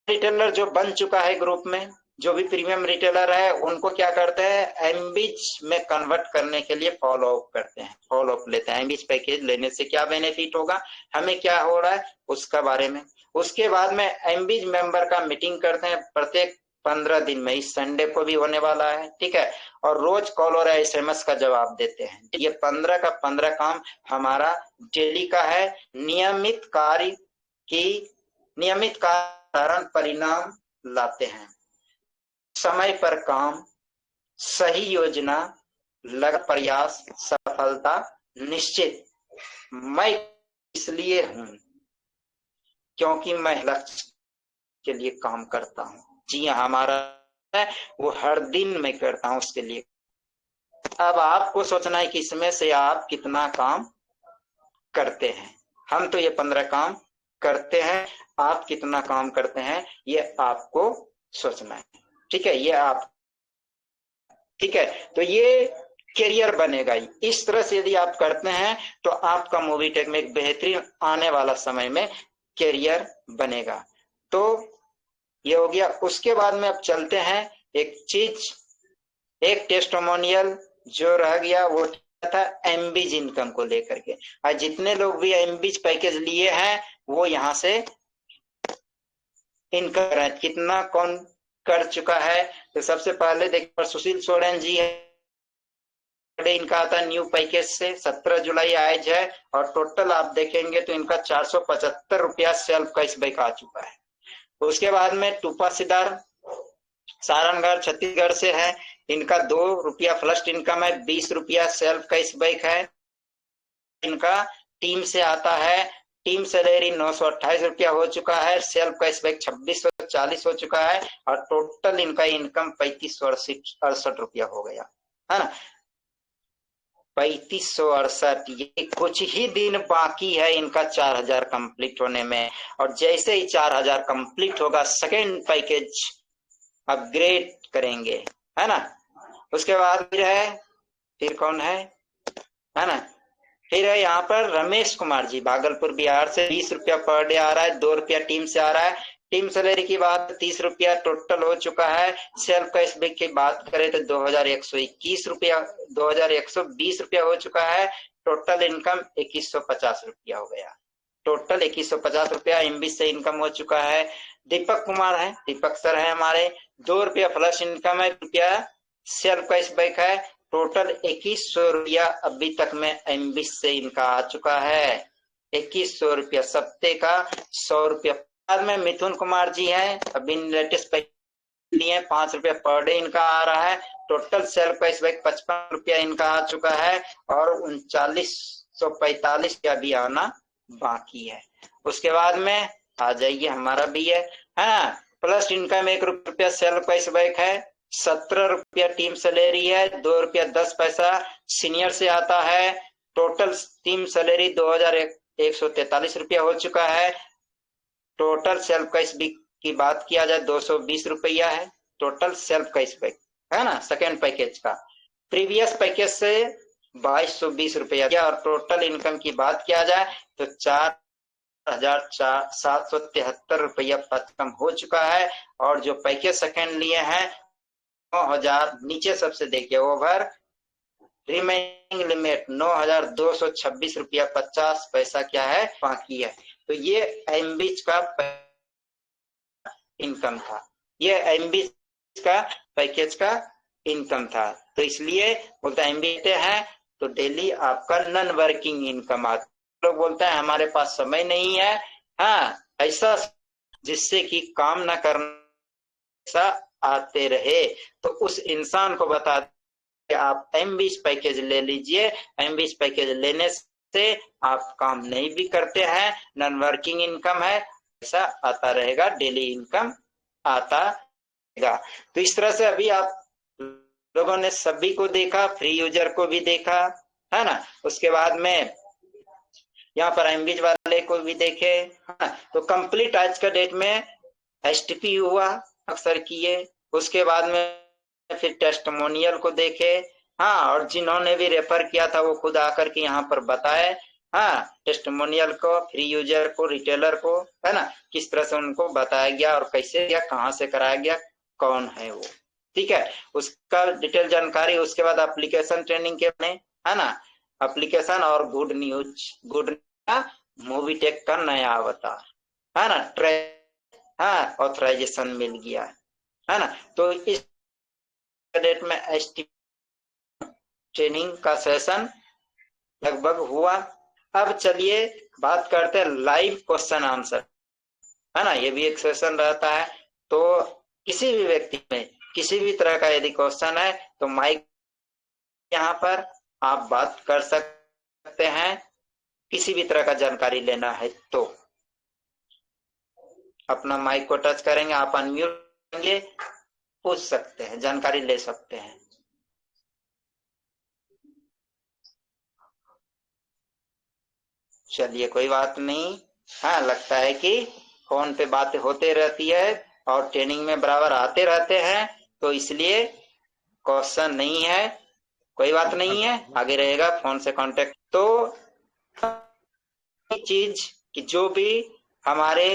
रिटेलर जो बन चुका है ग्रुप में, जो भी प्रीमियम रिटेलर है, उनको क्या करते हैं, एमबीज में कन्वर्ट करने के लिए फॉलो अप करते हैं, फॉलो अप लेते हैं। एमबीज पैकेज लेने से क्या बेनिफिट होगा, हमें क्या हो रहा है उसका बारे में। उसके बाद में एमबीज मेंबर का मीटिंग करते हैं प्रत्येक 15 दिन में, इस संडे को भी होने वाला है। ठीक है, और रोज कॉल और एसएमएस का जवाब देते हैं। ये 15 का 15 काम हमारा डेली का है। नियमित कार्य की नियमित कारण परिणाम लाते हैं। समय पर काम, सही योजना, लग प्रयास, सफलता निश्चित। मैं इसलिए हूं क्योंकि मैं लक्ष्य के लिए काम करता हूं। जी हाँ, हमारा है वो हर दिन मैं करता हूं उसके लिए। अब आपको सोचना है कि इसमें से आप कितना काम करते हैं। हम तो ये 15 काम करते हैं, आप कितना काम करते हैं ये आपको सोचना है। ठीक है, ये आप ठीक है, तो ये करियर बनेगा। इस तरह से यदि आप करते हैं तो आपका मूवी टेक में एक बेहतरीन आने वाला समय में करियर बनेगा। तो ये हो गया। उसके बाद में अब चलते हैं एक चीज, एक टेस्टिमोनियल जो रह गया वो था एमबीज इनकम को लेकर के। आज जितने लोग भी एमबीज पैकेज लिए हैं वो यहाँ से इनकम कितना कौन कर चुका है। तो सबसे पहले देखिए सुशील सोरेन जी है, इनका आता है न्यू पैकेज से 17 जुलाई आज है, और टोटल आप देखेंगे तो इनका 475 रुपया सेल्फ कैशबैक आ चुका है। उसके बाद में टूपा सिदार सारंगढ़ छत्तीसगढ़ से है, इनका 2 रुपया फर्स्ट इनकम है, 20 रुपया सेल्फ कैशबैक है। इनका टीम से आता है, टीम सैलरी 928 रुपया हो चुका है, सेल्फ कैशबैक 2640 हो चुका है, और टोटल इनका इनकम 3568 रुपया हो गया, है ना। 3568, ये कुछ ही दिन बाकी है इनका 4000 कंप्लीट होने में। और जैसे ही 4000 कंप्लीट होगा सेकेंड पैकेज अपग्रेड करेंगे, है ना। उसके बाद फिर है, फिर कौन है ना, फिर है यहाँ पर रमेश कुमार जी भागलपुर बिहार से 20 रुपया पर डे आ रहा है, 2 रुपया टीम से आ रहा है। टीम सैलरी की बात 30 रुपया टोटल हो चुका है। सेल्फ कैशबैक की बात करें तो 2121 रुपया 2120 रुपया हो चुका है। टोटल इनकम 2150 रुपया हो गया। टोटल 2150 रुपया एमबी से इनकम हो चुका है। दीपक कुमार है, दीपक सर है हमारे, 2 रुपया प्लस इनकम है, रुपया सेल्फ कैशबैक है। टोटल 2100 रुपया अभी तक में एमबी से इनका आ चुका है। 2100 रुपया सप्ते का 100 रुपया। बाद में मिथुन कुमार जी हैं, अभी लेटेस्ट लिए 5 रुपया पर डे इनका आ रहा है। टोटल सेल्फ कैशबैक 55 रुपया इनका आ चुका है और 3945 का भी आना बाकी है। उसके बाद में आ जाइए हमारा भी है, हाँ, प्लस इनकम 1 रुपया सेल्फ कैशबैक है, 17 रुपया टीम सैलरी है, 2 रुपया 10 पैसा सीनियर से आता है। टोटल टीम सैलरी 2143 रुपया हो चुका है। टोटल सेल्फ कैशबैक की बात किया जाए 220 रुपया है टोटल सेल्फ कैशबैक, है ना, सेकेंड पैकेज का। प्रीवियस पैकेज से 2220 रुपया किया और टोटल इनकम की बात किया जाए तो 4773 रुपया कम हो चुका है। और जो पैकेज सेकेंड लिए हैं 9000, नीचे सबसे देखिए ओवर रिमेनिंग लिमिट 9226 रुपया 50 पैसा क्या है बाकी है। तो ये एमबीच का इनकम था, ये एमबी का पैकेज का इनकम था। तो इसलिए बोलता है एमबी है तो डेली आपका नॉन वर्किंग इनकम आता। लोग बोलते हैं हमारे पास समय नहीं है, हाँ, ऐसा जिससे कि काम ना करना आते रहे तो उस इंसान को बता कि आप एमबीच पैकेज ले लीजिए। एमबीच पैकेज लेने से आप काम नहीं भी करते हैं, नॉन वर्किंग इनकम है, ऐसा आता रहेगा, डेली इनकम आता रहेगा। तो इस तरह से अभी आप लोगों ने सभी को देखा, फ्री यूजर को भी देखा, है ना। उसके बाद में यहाँ पर एमबीच वाले को भी देखे, हाँ। तो कंप्लीट आज का डेट में एसटीपी हुआ, अक्सर किए। उसके बाद में फिर टेस्टिमोनियल को देखे, हाँ, और जिन्होंने भी रेफर किया था वो खुद आकर के यहाँ पर बताए, हाँ, टेस्टिमोनियल को, फ्री यूजर को, रिटेलर को, है ना, किस तरह से उनको बताया गया और कैसे गया, कहाँ से कराया गया, कौन है वो, ठीक है, उसका डिटेल जानकारी। उसके बाद एप्लीकेशन ट्रेनिंग के बने, है ना, एप्लीकेशन और good news, good movie tech का नया अवतार, है ना, हाँ, ऑथराइजेशन मिल गया, है ना। तो इस डेट में एसटी ट्रेनिंग का सेशन लगभग हुआ। अब चलिए बात करते हैं लाइव क्वेश्चन आंसर, है ना, ये भी एक सेशन रहता है। तो किसी भी व्यक्ति में किसी भी तरह का यदि क्वेश्चन है तो माइक यहाँ पर आप बात कर सकते हैं, किसी भी तरह का जानकारी लेना है तो अपना माइक को टच करेंगे, आप अनम्यूट करेंगे, पूछ सकते हैं, जानकारी ले सकते हैं। चलिए कोई बात नहीं, हाँ, लगता है कि फोन पे बातें होते रहती है और ट्रेनिंग में बराबर आते रहते हैं, तो इसलिए क्वेश्चन नहीं है, कोई बात नहीं है, आगे रहेगा फोन से कांटेक्ट। तो चीज कि जो भी हमारे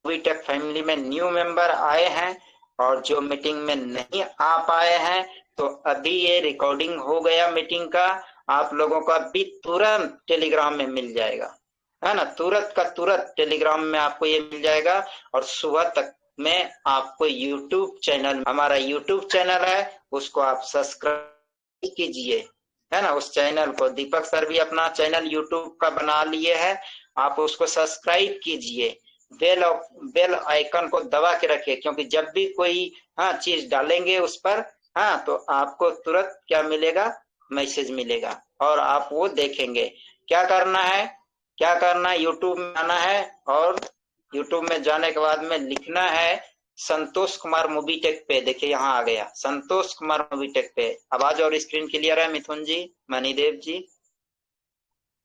वीटेक फैमिली में न्यू मेंबर आए हैं और जो मीटिंग में नहीं आ पाए हैं, तो अभी ये रिकॉर्डिंग हो गया मीटिंग का, आप लोगों को अभी तुरंत टेलीग्राम में मिल जाएगा, है ना, तुरंत का तुरंत टेलीग्राम में आपको ये मिल जाएगा। और सुबह तक में आपको यूट्यूब चैनल, हमारा यूट्यूब चैनल है, उसको आप सब्सक्राइब कीजिए, है ना, उस चैनल को, दीपक सर भी अपना चैनल यूट्यूब का बना लिए है, आप उसको सब्सक्राइब कीजिए, बेल आइकन को दबा के रखिए, क्योंकि जब भी कोई, हाँ, चीज डालेंगे उस पर, हाँ, तो आपको तुरंत क्या मिलेगा, मैसेज मिलेगा और आप वो देखेंगे। क्या करना है, क्या करना है, यूट्यूब में आना है और यूट्यूब में जाने के बाद में लिखना है संतोष कुमार मूवी टेक पे, देखिए यहाँ आ गया संतोष कुमार मूवी टेक पे। आवाज और स्क्रीन क्लियर है मिथुन जी, मणिदेव जी?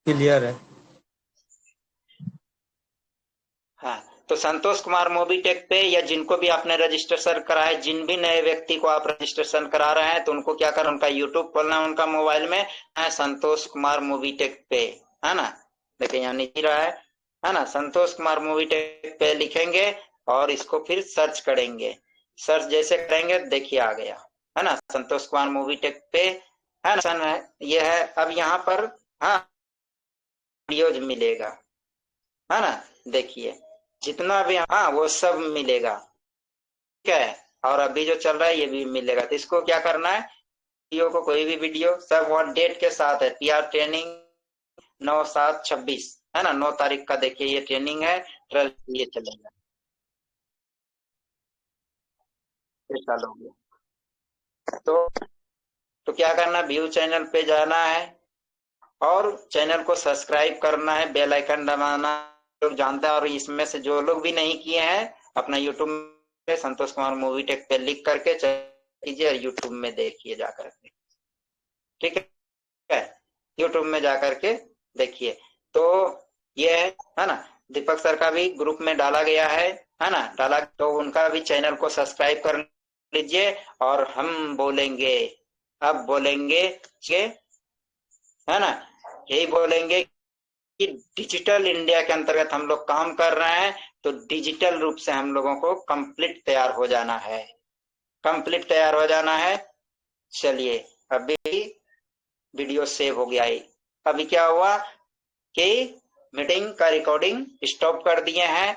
क्लियर है। हाँ, तो संतोष कुमार मोबीटेक पे, या जिनको भी आपने रजिस्ट्रेशन करा है, जिन भी नए व्यक्ति को आप रजिस्ट्रेशन करा रहे हैं, तो उनको क्या करना, उनका यूट्यूब खोलना है उनका मोबाइल में, है संतोष कुमार मोबीटेक पे, है ना। देखिए यहाँ नीचे रहा है ना, संतोष कुमार मोबीटेक पे लिखेंगे और इसको फिर सर्च करेंगे। सर्च जैसे करेंगे देखिए आ गया, है ना, संतोष कुमार मोबीटेक पे, है ना। ये है, अब यहाँ पर हाँ वीडियोज मिलेगा, है ना। देखिए जितना भी, हाँ वो सब मिलेगा, ठीक है। और अभी जो चल रहा है ये भी मिलेगा। तो इसको क्या करना है, वीडियो को, कोई भी वीडियो सब वो डेट के साथ है, पीआर ट्रेनिंग 9/7/26, है ना, 9 तारीख का देखिए ये ट्रेनिंग है, ये चलेगा, साल हो गया। तो क्या करना, व्यू चैनल पे जाना है और चैनल को सब्सक्राइब करना है, बेल आइकन दबाना, लोग जानते हैं। और इसमें से जो लोग भी नहीं किए हैं, अपना यूट्यूब पे संतोष कुमार मोबीटेक पे लिख करके कीजिए, यूट्यूब में देखिए जाकर के, ठीक है, यूट्यूब में जाकर के देखिए। तो ये है ना, दीपक सर का भी ग्रुप में डाला गया है ना, डाला, तो उनका भी चैनल को सब्सक्राइब कर लीजिए। और हम बोलेंगे, अब बोलेंगे, है ना, यही बोलेंगे कि डिजिटल इंडिया के अंतर्गत हम लोग काम कर रहे हैं, तो डिजिटल रूप से हम लोगों को कंप्लीट तैयार हो जाना है, कंप्लीट तैयार हो जाना है। चलिए अभी वीडियो सेव हो गया है। अभी क्या हुआ कि मीटिंग का रिकॉर्डिंग स्टॉप कर दिए हैं